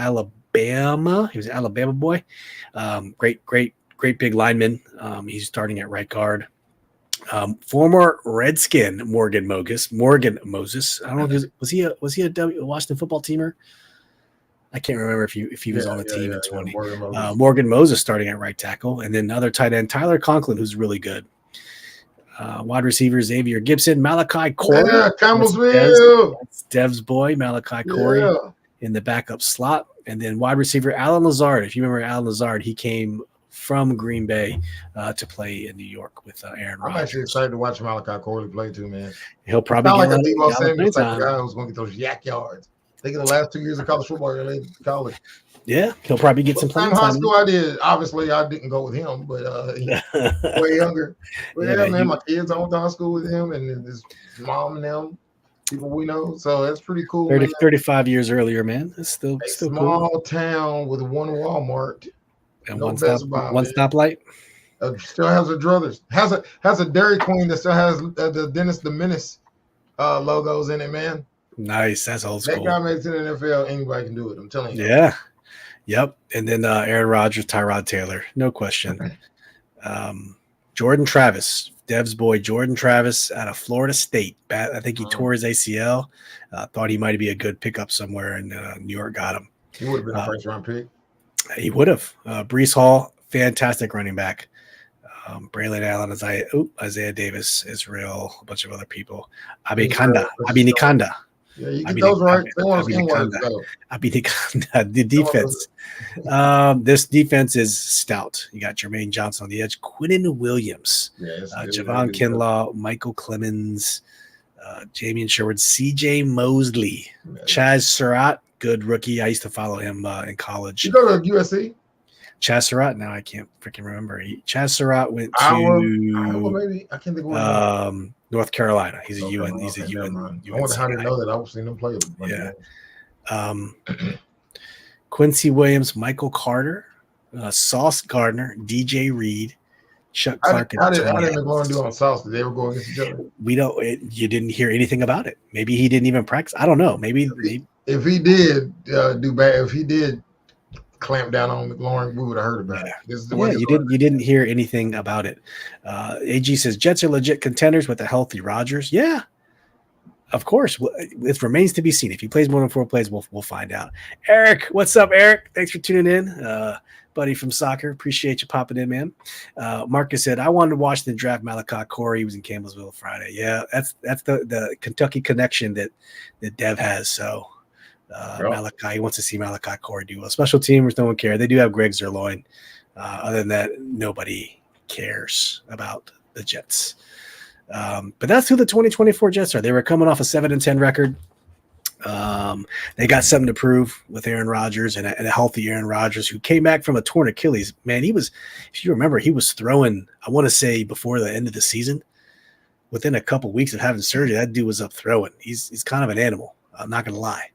Alabama. He was an Alabama boy. Great big lineman. He's starting at right guard. Former Redskin Morgan Moses. I don't know if was he a Washington football teamer? I can't remember if he was on the team in 20. Morgan Moses starting at right tackle, and then another tight end, Tyler Conklin, who's really good. Wide receiver Xavier Gibson, Malachi Corey. Yeah, Campbellsville. That's Dev's boy, Malachi Corey, in the backup slot. And then wide receiver Alan Lazard. If you remember Alan Lazard, he came from Green Bay to play in New York with Aaron Rodgers. I'm actually excited to watch Malachi Corey play too, man. He'll probably get like a Debo Samuel type of guy who's going to get those yak yards. I think in the last 2 years of college football, college. Yeah, he'll probably get some playing time. High school I did. Obviously, I didn't go with him, but way younger. But man, my kids went to high school with him, and his mom and them, people we know. So that's pretty cool. 35 years earlier, man. It's still small cool. Town with one Walmart and one stoplight. Still has a druthers. Has a Dairy Queen that still has the Dennis the Menace logos in it, man. Nice. That's old school. That guy made it to the NFL. Anybody can do it. I'm telling you. Yeah. Yep. And then Aaron Rodgers, Tyrod Taylor. No question. Jordan Travis, Dev's boy, Jordan Travis out of Florida State. I think he tore his ACL. Thought he might be a good pickup somewhere, and New York got him. He would have been a first-round pick. He would have. Breece Hall, fantastic running back. Braylon Allen, Isaiah Davis, Israel, a bunch of other people. Nikanda. Yeah, you get those right. They want to skin words, though. The defense. This defense is stout. You got Jermaine Johnson on the edge, Quinnen Williams, Javon Kinlaw, Michael Clemens, Jamian Sherwood, C.J. Mosley, Chaz Surratt, good rookie. I used to follow him in college. You go to USC? Chaz Surratt. Now I can't freaking remember. Chaz Surratt went to Iowa, maybe. I can't think of what North Carolina. He's a UN. He's a UN. I wonder how to know that. I've seen him play. Quincy Williams, Michael Carter, Sauce Gardner, DJ Reed, Chuck Clark. How did McLaurin do on Sauce? Did they ever go against each other? We don't. You didn't hear anything about it. Maybe he didn't even practice. I don't know. Maybe if he did do bad, if he did clamp down on McLaurin, we would have heard about it. You didn't hear anything about it. AG says Jets are legit contenders with a healthy Rodgers. Yeah, of course. It remains to be seen. If he plays more than 4 plays, we'll find out. Eric, what's up, Eric? Thanks for tuning in, buddy from soccer. Appreciate you popping in, man. Marcus said I wanted to watch the draft Malachi Corey. He was in Campbellsville Friday. Yeah, that's the Kentucky connection that Dev has. So. Malachi, he wants to see Malachi Corey do well. Special teamers, no one cares. They do have Greg Zerloin. Other than that, nobody cares about the Jets. But that's who the 2024 Jets are. They were coming off a 7-10 record. They got something to prove with Aaron Rodgers and a healthy Aaron Rodgers who came back from a torn Achilles. Man, he was, if you remember, he was throwing, I want to say before the end of the season. Within a couple weeks of having surgery, that dude was up throwing. He's kind of an animal. I'm not going to lie.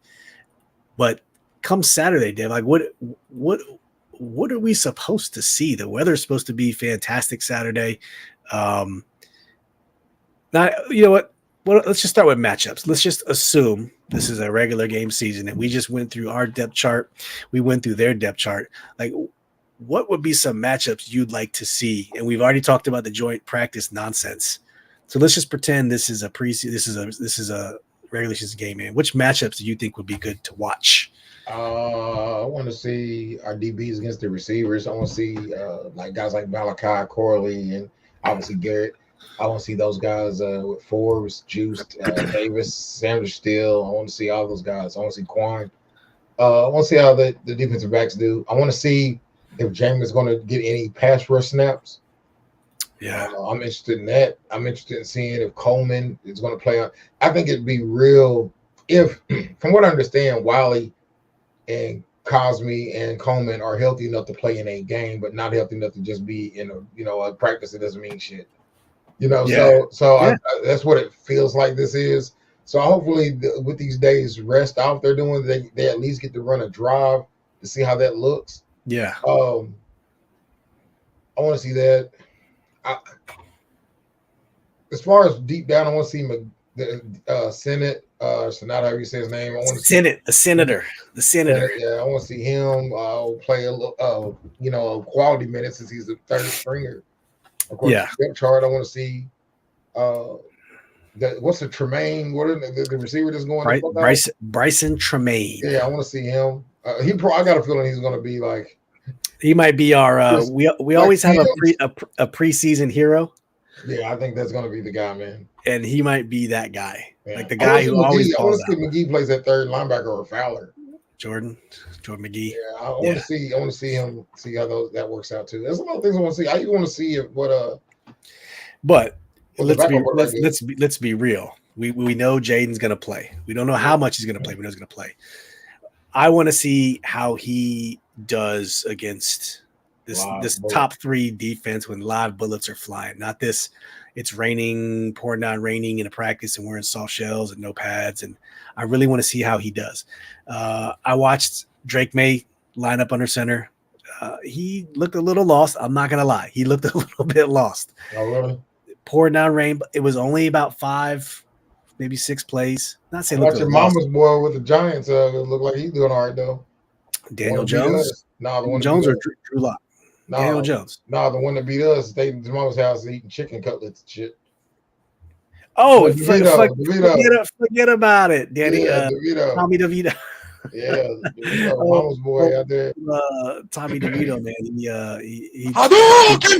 But come Saturday, Dave, like what are we supposed to see? The weather's supposed to be fantastic Saturday. Now, you know what? Well, let's just start with matchups. Let's just assume this is a regular game season and we just went through our depth chart. We went through their depth chart. Like, what would be some matchups you'd like to see? And we've already talked about the joint practice nonsense. So let's just pretend this is a preseason. This is a regular season game, man. Which matchups do you think would be good to watch? I want to see our DBs against the receivers. I want to see like guys like Malachi Corley and obviously Garrett. I want to see those guys with Forbes, Juiced, Davis, Sanders Steele. I want to see all those guys. I want to see Quan. I want to see how the defensive backs do. I want to see if James is going to get any pass rush snaps. Yeah, I'm interested in that. I'm interested in seeing if Coleman is going to play on. I think it'd be real if, from what I understand, Wiley and Cosme and Coleman are healthy enough to play in a game, but not healthy enough to just be in a practice that doesn't mean shit. So that's what it feels like this is. So hopefully with these days rest off they're doing, they at least get to run a drive to see how that looks. Yeah. I want to see that. As far as deep down, I want to see Sennett, Sonata, how you say his name? I want to The senator. Yeah, I want to see him play a little, quality minutes since he's the third stringer. According to the depth chart, I want to see what's the Tremaine? What are the receiver that's going? Bryson Tremaine. Yeah, I want to see him. I got a feeling he's going to be like. He might be our. We always have a preseason hero. Yeah, I think that's going to be the guy, man. And he might be that guy, like the I guy who always. I want to see McGee plays that third linebacker or Fowler. Jordan McGee. Yeah, I want to see him. See how that works out too. There's a lot of things I want to see. I even want to see But let's be real. We know Jaden's going to play. We don't know how much he's going to play. We know he's going to play. I want to see how he does against this top 3 defense when live bullets are flying. Not this. It's pouring down raining in a practice, and we're in soft shells and no pads. And I really want to see how he does. I watched Drake May line up under center. He looked a little lost. I'm not going to lie. He looked a little bit lost. Oh, really? Pouring down rain, but it was only about 5, maybe 6 plays. Not saying watch your mama's boy with the Giants. Look like he's doing all right though. Daniel Jones. No, the one Jones or Drew Lock. Daniel Jones. No, the one that beat us. They his mama's house eating chicken cutlets and shit. Oh, forget about it, Danny. Tommy DeVito. Yeah, mama's boy out there. Tommy DeVito, man.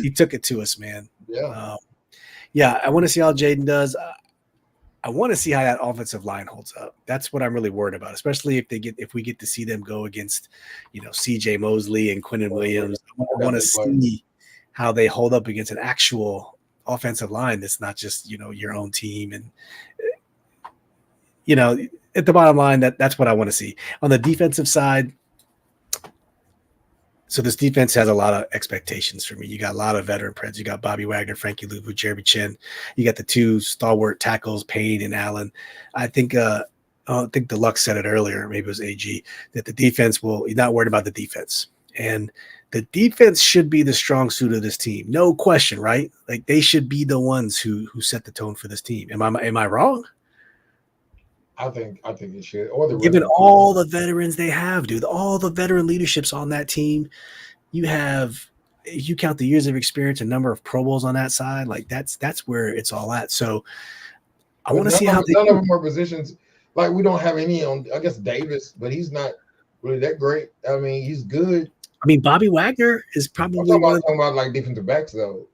He took it to us, man. Yeah. I want to see how Jaden does. I want to see how that offensive line holds up. That's what I'm really worried about, especially if we get to see them go against, C.J. Mosley and Quinnen Williams. I want to see how they hold up against an actual offensive line that's not just your own team. And at the bottom line, that's what I want to see on the defensive side. So this defense has a lot of expectations for me. You got a lot of veteran preds. You got Bobby Wagner, Frankie Luvu, Jeremy Chin. You got the 2 stalwart tackles, Payne and Allen. I think Deluxe said it earlier, maybe it was AG, that the defense you're not worried about the defense. And the defense should be the strong suit of this team. No question, right? Like they should be the ones who set the tone for this team. Am I wrong? I think it should. Given all the veterans they have, dude, all the veteran leaderships on that team, you have, if you count the years of experience and number of Pro Bowls on that side, like that's where it's all at. So I want to see how none of them are positions. Like we don't have any on. I guess Davis, but he's not really that great. I mean, he's good. I mean, Bobby Wagner is probably I'm talking about like defensive backs though.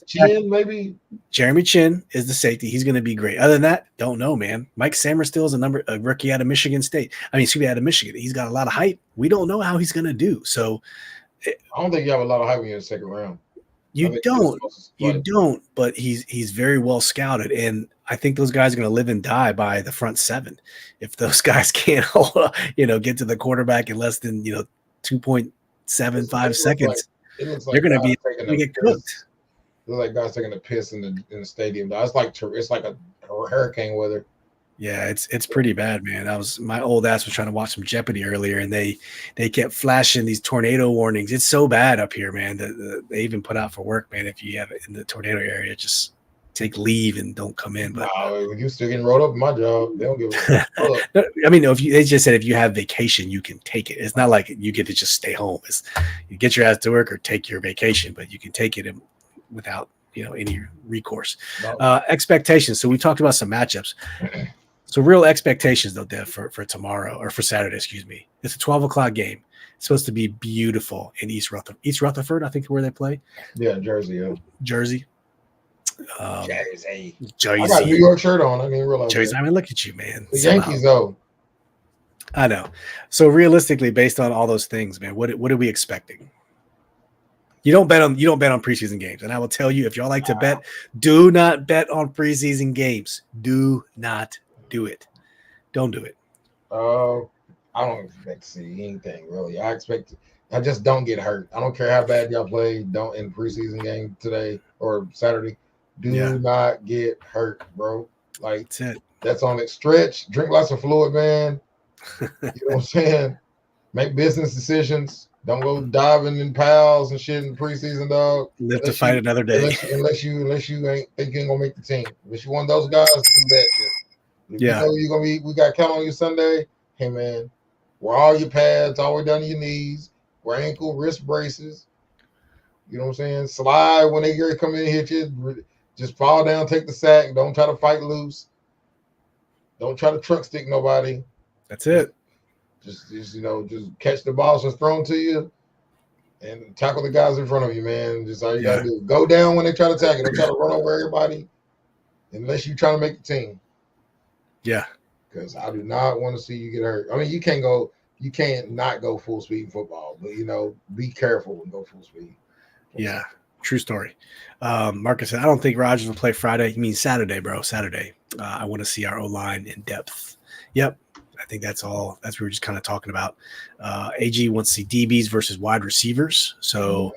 Chin, maybe. Jeremy Chin is the safety. He's going to be great. Other than that, don't know, man. Mike Samerstill is a rookie out of Michigan State. Out of Michigan. He's got a lot of hype. We don't know how he's going to do. So I don't think you have a lot of hype in your second round. You don't. But he's very well scouted, and I think those guys are going to live and die by the front 7. If those guys can't, get to the quarterback in less than 2.75 seconds, they're going to get cooked. It looks like guys taking a piss in the stadium. It's like a hurricane weather. Yeah, it's pretty bad, man. My old ass was trying to watch some Jeopardy earlier, and they kept flashing these tornado warnings. It's so bad up here, man. They even put out for work, man. If you have it in the tornado area, just take leave and don't come in. But you still getting rolled up in my job. They don't give a fuck. I mean, they just said if you have vacation, you can take it. It's not like you get to just stay home. It's you get your ass to work or take your vacation, but you can take it without any recourse. No. Expectations. So we talked about some matchups. So real expectations though, Dev, for tomorrow or for Saturday, excuse me. It's a 12:00 game. It's supposed to be beautiful in East Rutherford, I think, where they play. Yeah, Jersey. Yeah. Jersey. Jersey. I got a New York shirt on. I didn't realize. Jersey. I mean, look at you, man. The Yankees, though. I know. So realistically, based on all those things, man, what are we expecting? You don't bet on preseason games, and I will tell you, if y'all like to bet, do not bet on preseason games. Do not do it. Don't do it. I don't expect to see anything really. I just don't get hurt. I don't care how bad y'all play. Don't in the preseason game today or Saturday. Do not get hurt, bro. Like that's it. That's on it. Stretch. Drink lots of fluid, man. You know what I'm saying? Make business decisions. Don't go diving in pals and shit in the preseason, dog. Live to fight another day. Unless you ain't think you ain't gonna make the team. Unless you one of those guys, do that shit. If Yeah. you know you're gonna be, we got to count on you Sunday. Hey man, wear all your pads all the way down to your knees, wear ankle, wrist braces. You know what I'm saying? Slide when they come in and hit you. Just fall down, take the sack. Don't try to fight loose. Don't try to truck stick nobody. That's it. Just just catch the balls that's thrown to you and tackle the guys in front of you, man. Just all you gotta do. Go down when they try to tackle. Don't try to run over everybody unless you're trying to make the team. Yeah. Because I do not want to see you get hurt. I mean, you can't not go full speed in football, but be careful and go full speed. Yeah. True story. Marcus said, I don't think Rodgers will play Friday. You mean Saturday, bro. Saturday. I want to see our O-line in depth. Yep. I think that's all. That's what we were just kind of talking about. AG wants to see DBs versus wide receivers. So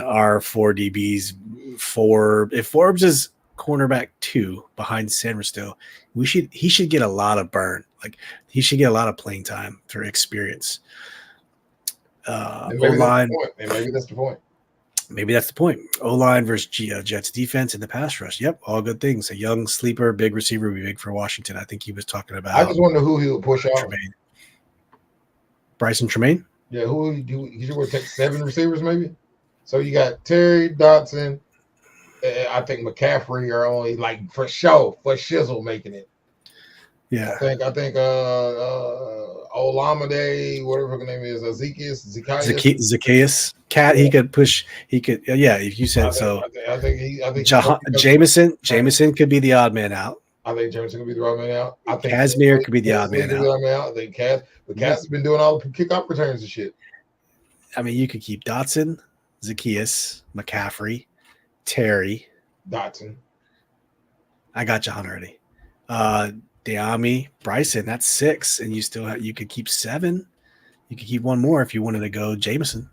our 4 DBs, if Forbes is cornerback 2 behind Sanderstill, he should get a lot of burn. Like he should get a lot of playing time for experience. O-line. Maybe that's the point. Maybe that's the point. O-line versus Jets defense in the pass rush. Yep, all good things. A young sleeper, big receiver would be big for Washington. I think he was talking about. I just wonder who he would push off. Bryson Tremaine? Yeah, who he would take 7 receivers maybe? So you got Terry, Dotson, I think McCaffrey are only like for shizzle making it. Yeah. I think Olamide, whatever her name is, Zacchaeus. Cat, he could push. He could. Yeah, if you said so. I think Jameson could be the odd man out. I think Jameson could be the odd man out. I think Casimir could be the odd man out. I think Cass has been doing all the kickoff returns and shit. I mean, you could keep Dotson, Zacchaeus, McCaffrey, Terry, Dotson. I got John already. Deami, Bryson, that's 6, and you could keep 7. You could keep 1 more if you wanted to go Jameson.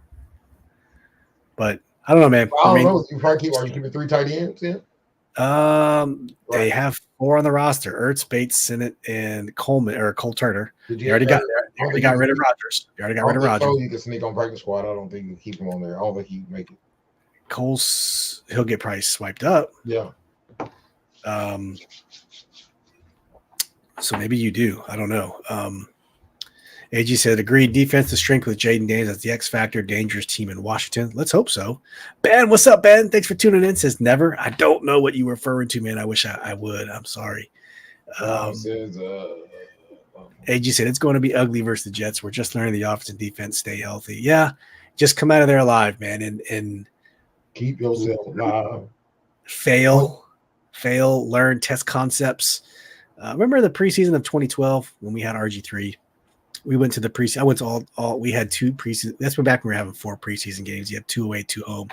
But I don't know, man. I don't know. Are you keeping 3 tight ends in? They have 4 on the roster: Ertz, Bates, Sinnott, and Coleman or Cole Turner. You already got rid of Rodgers. You already got rid of Rodgers. You can sneak on practice squad. I don't think you can keep him on there. I don't think he can make it. He'll get price swiped up. Yeah. So maybe you do. I don't know. AG said, agreed. Defensive strength with Jaden Daniels as the X factor, dangerous team in Washington. Let's hope so. Ben, what's up, Ben? Thanks for tuning in. Says never. I don't know what you were referring to, man. I wish I would. I'm sorry. AG said it's going to be ugly versus the Jets. We're just learning the offense and defense stay healthy. Yeah, just come out of there alive, man, and keep yourself alive. Fail, learn, test concepts. Remember the preseason of 2012 when we had RG3? We went to the preseason. I went to all. We had 2 preseason. That's back when we were having 4 preseason games. You have 2 away, 2 home.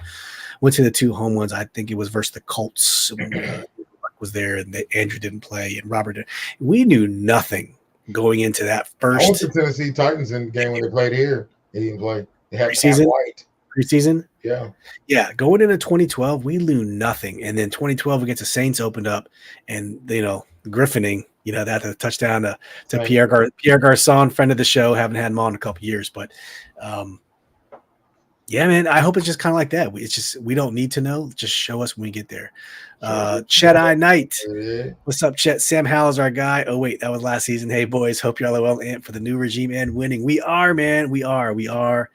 Went to the 2 home ones. I think it was versus the Colts. Was there and Andrew didn't play and Robert did. We knew nothing going into that first. I went to Tennessee Titans in the game when they played here. They didn't play. They had preseason. Yeah. Going into 2012, we knew nothing, and then 2012 against the Saints opened up, and Griffining. That the touchdown to Pierre Garçon, friend of the show. Haven't had him on in a couple years, but yeah, man. I hope it's just kind of like that. We don't need to know. Just show us when we get there. Chet Knight. What's up, Chet? Sam Howell is our guy. Oh, wait, that was last season. Hey, boys. Hope you're all well amped for the new regime and winning. We are, man. We are.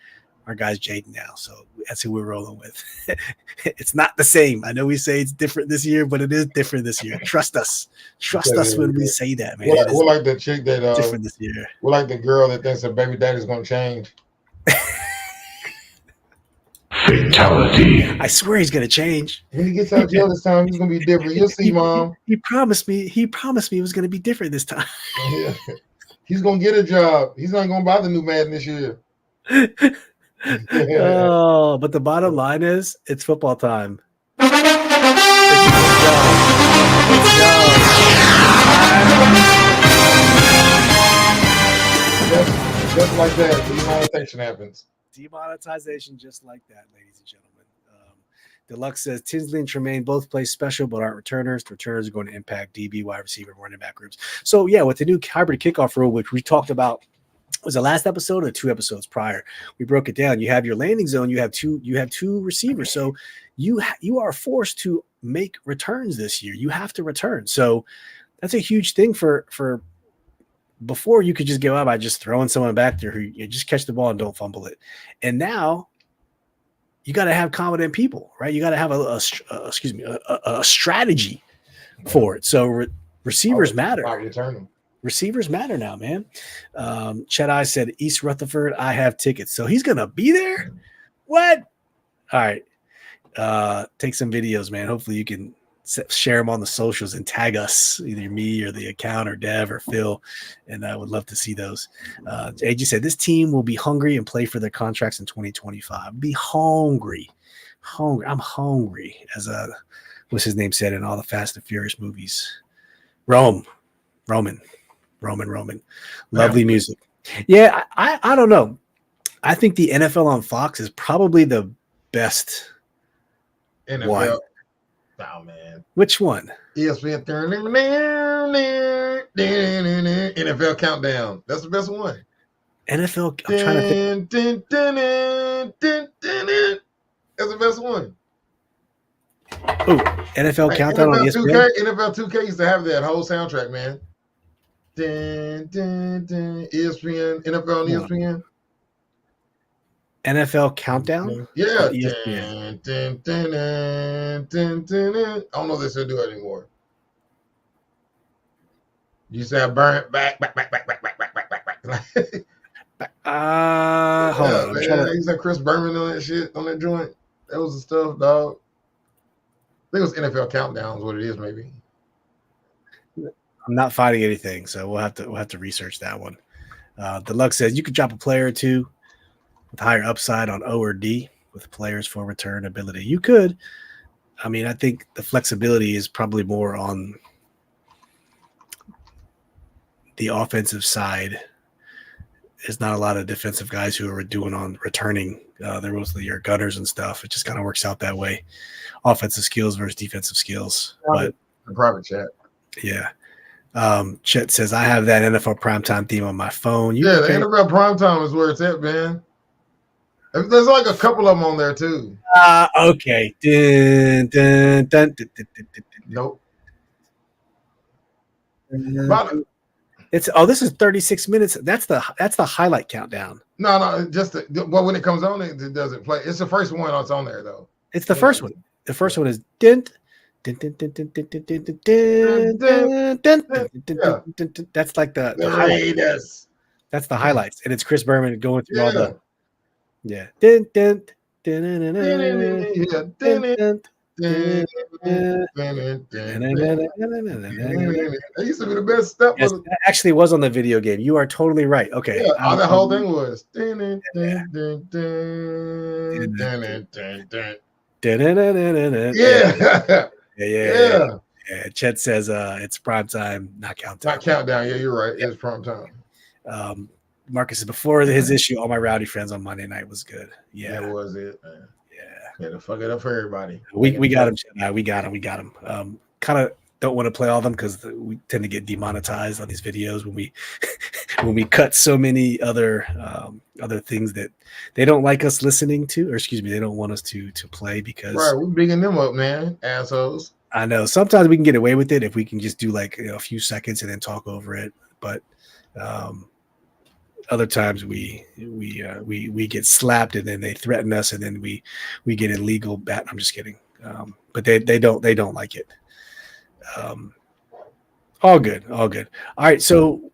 Our guy's Jaden now, so that's who we're rolling with. It's not the same. I know we say it's different this year, but it is different this year. Trust us. Trust us when we say that, man. We're like the chick that different this year. We're like the girl that thinks her baby daddy's going to change. Fatality. I swear he's going to change. When he gets out of jail this time, he's going to be different. You'll see, Mom. He promised me it was going to be different this time. Yeah. He's going to get a job. He's not going to buy the new Madden this year. Oh, but the bottom line is it's football time. Just like that, demonetization happens. Demonetization just like that, ladies and gentlemen. Deluxe says Tinsley and Tremaine both play special but aren't returners. The returners are going to impact DB, wide receiver, and running back groups. So, yeah, with the new hybrid kickoff rule, which we talked about, was the last episode or 2 episodes prior, we broke it down. You have your landing zone. You have two receivers. So you are forced to make returns this year. You have to return. So That's a huge thing for before. You could just go out by just throwing someone back there who you just catch the ball and don't fumble it. And now you got to have competent people, right? You got to have a strategy for it. So receivers matter. Receivers matter now, man. Chet said East Rutherford, I have tickets. So he's going to be there? What? All right. Take some videos, man. Hopefully you can share them on the socials and tag us, either me or the account or Dev or Phil. And I would love to see those. AJ said this team will be hungry and play for their contracts in 2025. Be hungry. I'm hungry, as what's his name said in all the Fast and Furious movies. Roman. Lovely music. Yeah, I don't know. I think the NFL on Fox is probably the best NFL. one. Oh, man. Which one? ESPN. NFL Countdown. That's the best one. NFL. I'm trying to think. That's the best one. Oh, NFL Countdown on ESPN. NFL 2K used to have that whole soundtrack, man. ESPN, NFL on ESPN. NFL Countdown? Yeah. ESPN. I don't know if they still do it anymore. You used to have burn back. Hold on. I used to have Chris Berman on that shit, on that joint. That was the stuff, dog. I think it was NFL Countdown is what it is, maybe. I'm not fighting anything, so we'll have to research that one. Deluxe says you could drop a player or two with higher upside on O or D with players for return ability. You could. I mean, I think the flexibility is probably more on the offensive side. There's not a lot of defensive guys who are doing on returning. They're mostly your gunners and stuff. It just kind of works out that way. Offensive skills versus defensive skills. But the private chat. Yeah. Chet says, I have that NFL primetime theme on my phone. The NFL primetime is where it's at, man. There's like a couple of them on there, too. Okay. Dun, dun, dun, dun, dun, dun, dun. Nope. This is 36 minutes. That's the highlight countdown. No, when it comes on, it doesn't play. It's the first one that's on there, though. It's the first one. The first one is dint. That's like the highlights. That's the highlights, and it's Chris Berman going through all the That used to be the best step. Yes, that actually was on the video game. You are totally right. Okay, the whole thing was. Yeah. Chet says it's prime time, not countdown. Not countdown. Yeah, you're right. It's prime time. Marcus said before his issue, all my rowdy friends on Monday night was good. Yeah, that was it, man. Yeah, to fuck it up for everybody. We got him. We got him. Kind of don't want to play all of them because we tend to get demonetized on these videos when we cut so many other things that they don't like us listening to, or excuse me, they don't want us to play because we're bigging them up, man, assholes. I know sometimes we can get away with it if we can just do like a few seconds and then talk over it, but other times we get slapped and then they threaten us and then we get illegal bat. I'm just kidding, but they don't like it. All good. All right, so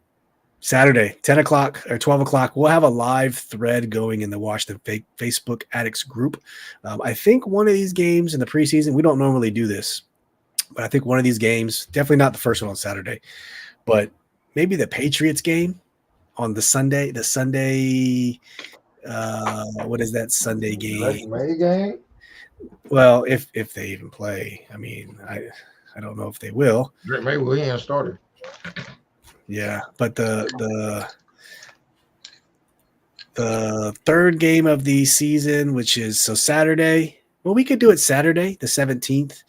Saturday, 10 o'clock or 12 o'clock, we'll have a live thread going in the Washington Facebook Addicts group. I think one of these games in the preseason, we don't normally do this, but I think one of these games, definitely not the first one on Saturday, but maybe the Patriots game on the Sunday, what is that Sunday game? May game? Well, if they even play, I mean, I don't know if they will. Maybe we ain't started. Yeah, but the third game of the season, which is Saturday. Well, we could do it Saturday, the 17th,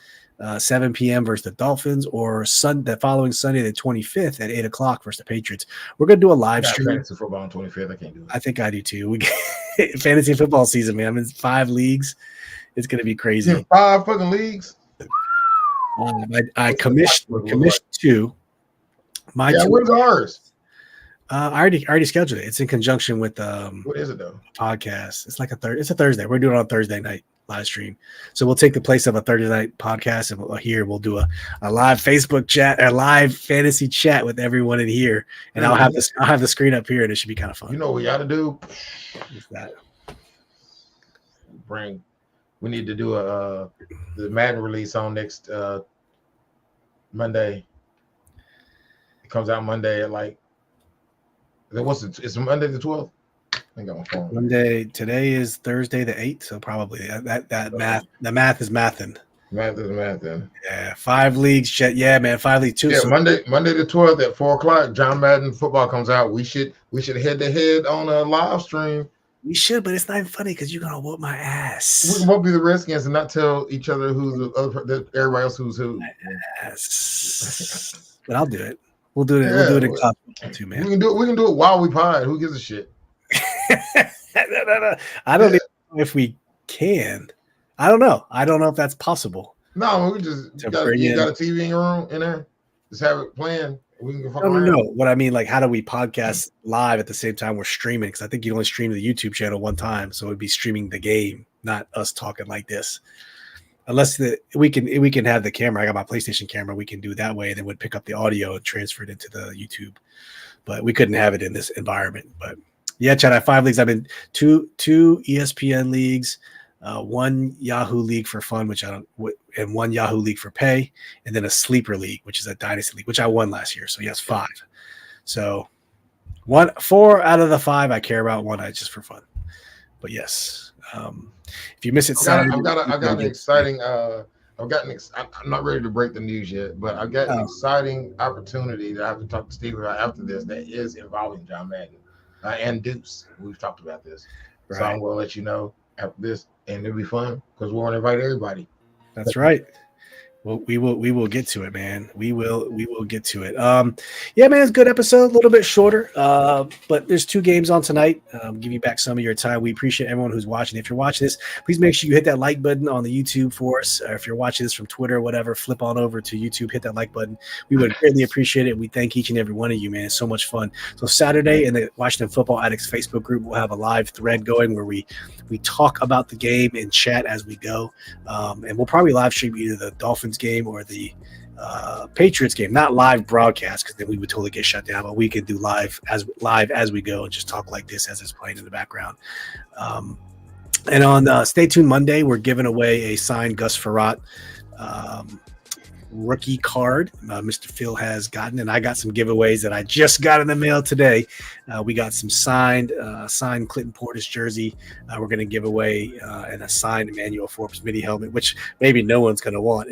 7 p.m. versus the Dolphins, or the following Sunday, the 25th at 8 o'clock versus the Patriots. We're gonna do a live stream. Fantasy football on 25th. I can't do it. I think I do too. Fantasy football season, man. I'm in 5 leagues. It's gonna be crazy. In 5 fucking leagues. I commissioned 2. My Yeah, where's ours? I already scheduled it. It's in conjunction with What is it though? podcast. It's like it's a Thursday. We're doing it on Thursday night live stream. So we'll take the place of a Thursday night podcast, and we'll do a live Facebook chat, a live fantasy chat with everyone in here. And I'll have the screen up here, and it should be kind of fun. You know what we got to do? What's that? We need to do the Madden release on next Monday. It comes out Monday at like it's Monday the 12th. I think I'm on phone. Monday. Today is Thursday the 8th, so probably that math. The math is mathing. Math is mathing. Yeah, 5 leagues. Yeah, man, 5 leagues too. Yeah, so Monday the 12th at 4:00. John Madden football comes out. We should head to head on a live stream. We should, but it's not even funny because you're gonna whoop my ass. We won't be the Redskins and not tell each other who's the other, everybody else who's who. Yes. But I'll do it. We'll do it. Yeah, we'll do it in club too, man. We can do it while we pod. Who gives a shit? No. I don't know if we can. I don't know. I don't know if that's possible. No, we just got a TV in your room in there. Just have it playing. We can fuck around. No. What I mean, like, how do we podcast live at the same time we're streaming? Because I think you only stream the YouTube channel one time, so it'd be streaming the game, not us talking like this. Unless we can have the camera. I got my PlayStation camera. We can do it that way, and then would pick up the audio and transfer it into the YouTube. But we couldn't have it in this environment. But yeah, Chad, I have 5 leagues. I've been two ESPN leagues, 1 Yahoo league for fun, and 1 Yahoo league for pay, and then a sleeper league, which is a dynasty league, which I won last year. So yes, 5. So 4 out of the 5 I care about. 1 I just for fun. But yes, if you miss it, I've got an exciting. I'm not ready to break the news yet, but I've got an exciting opportunity that I have to talk to Steve about after this. That is involving John Madden and Deuce. We've talked about this, right. So I'm going to let you know after this, and it'll be fun because we want to invite everybody. That's right. Well, we will get to it, man. We will get to it. Yeah, man, it's a good episode, a little bit shorter. But there's 2 games on tonight. Give you back some of your time. We appreciate everyone who's watching. If you're watching this, please make sure you hit that like button on the YouTube for us. Or if you're watching this from Twitter or whatever, flip on over to YouTube, hit that like button. We would greatly appreciate it. We thank each and every one of you, man. It's so much fun. So Saturday in the Washington Football Addicts Facebook group, we'll have a live thread going where we talk about the game and chat as we go. And we'll probably live stream either the Dolphins game or the Patriots game, not live broadcast because then we would totally get shut down, but we could do live as we go and just talk like this as it's playing in the background. And on Stay Tuned Monday, we're giving away a signed Gus Frerotte rookie card. Mr. Phil has gotten, and I got some giveaways that I just got in the mail today. We got some signed Clinton Portis jersey. We're going to give away and a signed Emmanuel Forbes mini helmet, which maybe no one's going to want.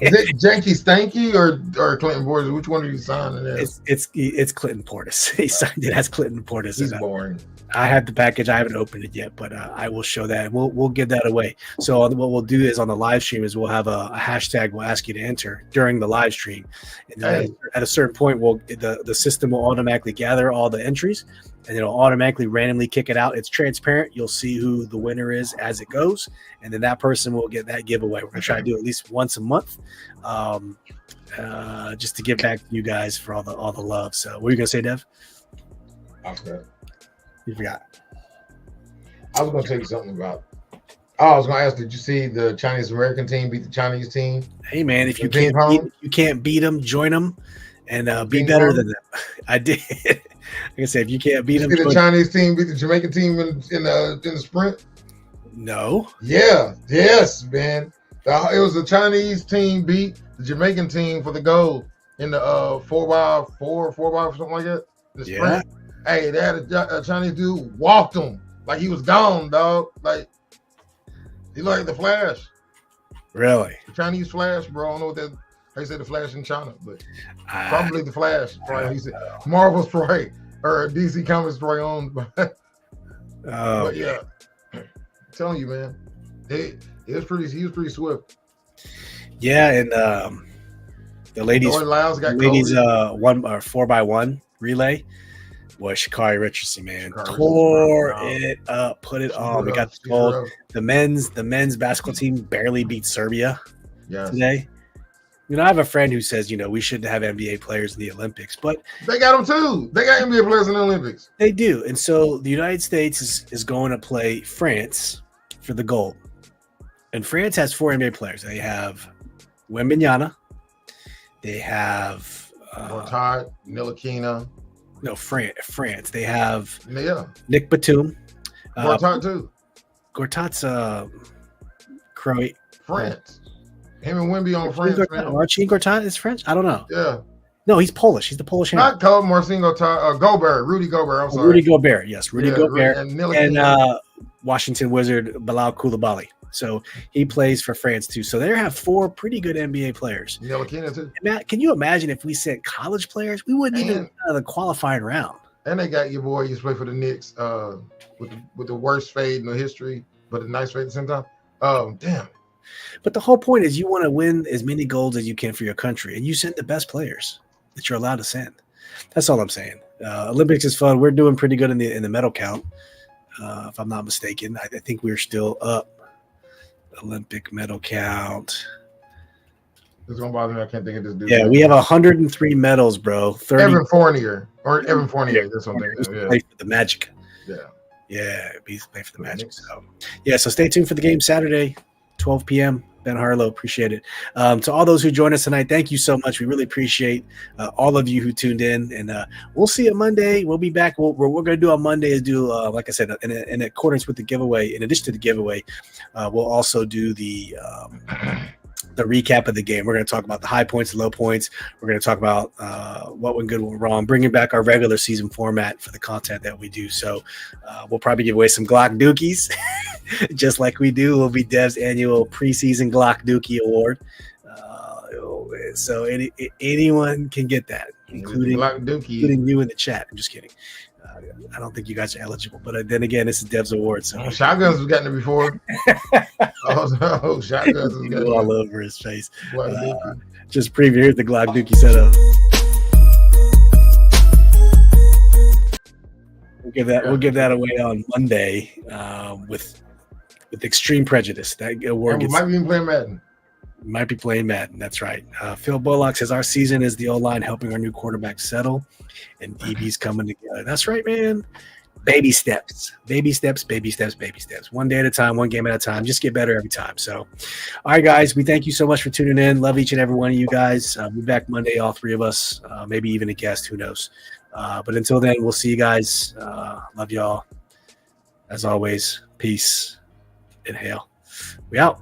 Is it Janky Stanky or Clinton Portis? Which one are you signing? It's Clinton Portis. He signed it as Clinton Portis. He's boring. I have the package. I haven't opened it yet, but I will show that. We'll give that away. So what we'll do is on the live stream is we'll have a hashtag we'll ask you to enter during the live stream. And then at a certain point, the system will automatically gather all the entries, and it'll automatically randomly kick it out. It's transparent. You'll see who the winner is as it goes, and then that person will get that giveaway. We're going to try to do it at least once a month, just to give back to you guys for all the love. So what are you going to say, Dev? Okay. You forgot. I was going to tell you something about. I was going to ask, did you see the Chinese American team beat the Chinese team? Hey man, if you can't beat them, join them, and be better than them. I did. Like I said, if you can't beat them, the Chinese team beat the Jamaican team in the sprint. No. Yeah. Yes, man. It was the Chinese team beat the Jamaican team for the gold in the 4x4, something like that. The sprint. Yeah. Hey, they had a Chinese dude walked him like he was gone, dog. Like he looked like the Flash. Really? The Chinese Flash, bro. I don't know what that. How you say the Flash in China, but probably the Flash. Probably he said Marvel's right or DC Comics right on. But yeah, I'm telling you, man, he was pretty swift. Yeah, and the ladies 4x1 relay. Boy, Sha'Carri Richardson, man, tore it up, put it on. We got the gold. The men's basketball team barely beat Serbia today. I have a friend who says, we shouldn't have NBA players in the Olympics, but They got them too. They got NBA players in the Olympics. they do. And so the United States is going to play France for the gold. And France has 4 NBA players. They have Wembanyama. They have Gortat, Ntilikina. No, France. They have Yeah. Nick Batum. Gortat too. Gortat's Croat. France. Him and Wemby on France. Marcin Gortat is French? I don't know. Yeah. No, he's Polish. He's the Polish hand. Not Kobe, Marcin Gortat, Gobert, Rudy Gobert. I'm sorry. Rudy Gobert. Yes, Rudy Gobert. And Washington Wizard Bilal Koulibaly. So he plays for France too. So they have 4 pretty good NBA players. Ntilikina too. Matt, can you imagine if we sent college players? We wouldn't even out of the qualifying round. And they got your boy used to play for the Knicks with the worst fade in the history, but a nice fade at the same time. Damn. But the whole point is you want to win as many golds as you can for your country, and you send the best players that you're allowed to send. That's all I'm saying. Olympics is fun. We're doing pretty good in the medal count, if I'm not mistaken. I think we're still up. Olympic medal count. It's gonna bother me. I can't think of this dude. Yeah, we have 103 medals, bro. 30. Evan Fournier. That's something. Yeah. Play for the Magic. Yeah. He's play for the Magic. So stay tuned for the game Saturday, 12 p.m. Ben Harlow, appreciate it. To all those who joined us tonight, thank you so much. We really appreciate all of you who tuned in, and we'll see you Monday. We'll be back. What we're going to do on Monday is do, like I said, in accordance with the giveaway. In addition to the giveaway, we'll also do the recap of the game. We're going to talk about the high points and low points. We're going to talk about what went good, what went wrong, bringing back our regular season format for the content that we do. So we'll probably give away some Glock Dookies, just like we do. Will be Dev's annual preseason Glock Dookie Award. So anyone can get that, including you in the chat. I'm just kidding. I don't think you guys are eligible, but then again, this is Dev's award. So Shotguns has gotten it before. Shotguns has gotten it all over his face. Just preview. Here's the Glock Dookie setup. We'll give that away on Monday with extreme prejudice. That award might be playing Madden. That's right. Phil Bullock says our season is the O-line helping our new quarterback settle, and DB's coming together. That's right, man. Baby steps. One day at a time, one game at a time. Just get better every time. So, all right, guys, we thank you so much for tuning in. Love each and every one of you guys. We'll be back Monday, all 3 of us, maybe even a guest. Who knows? But until then, we'll see you guys. Love y'all. As always, peace and hail. We out.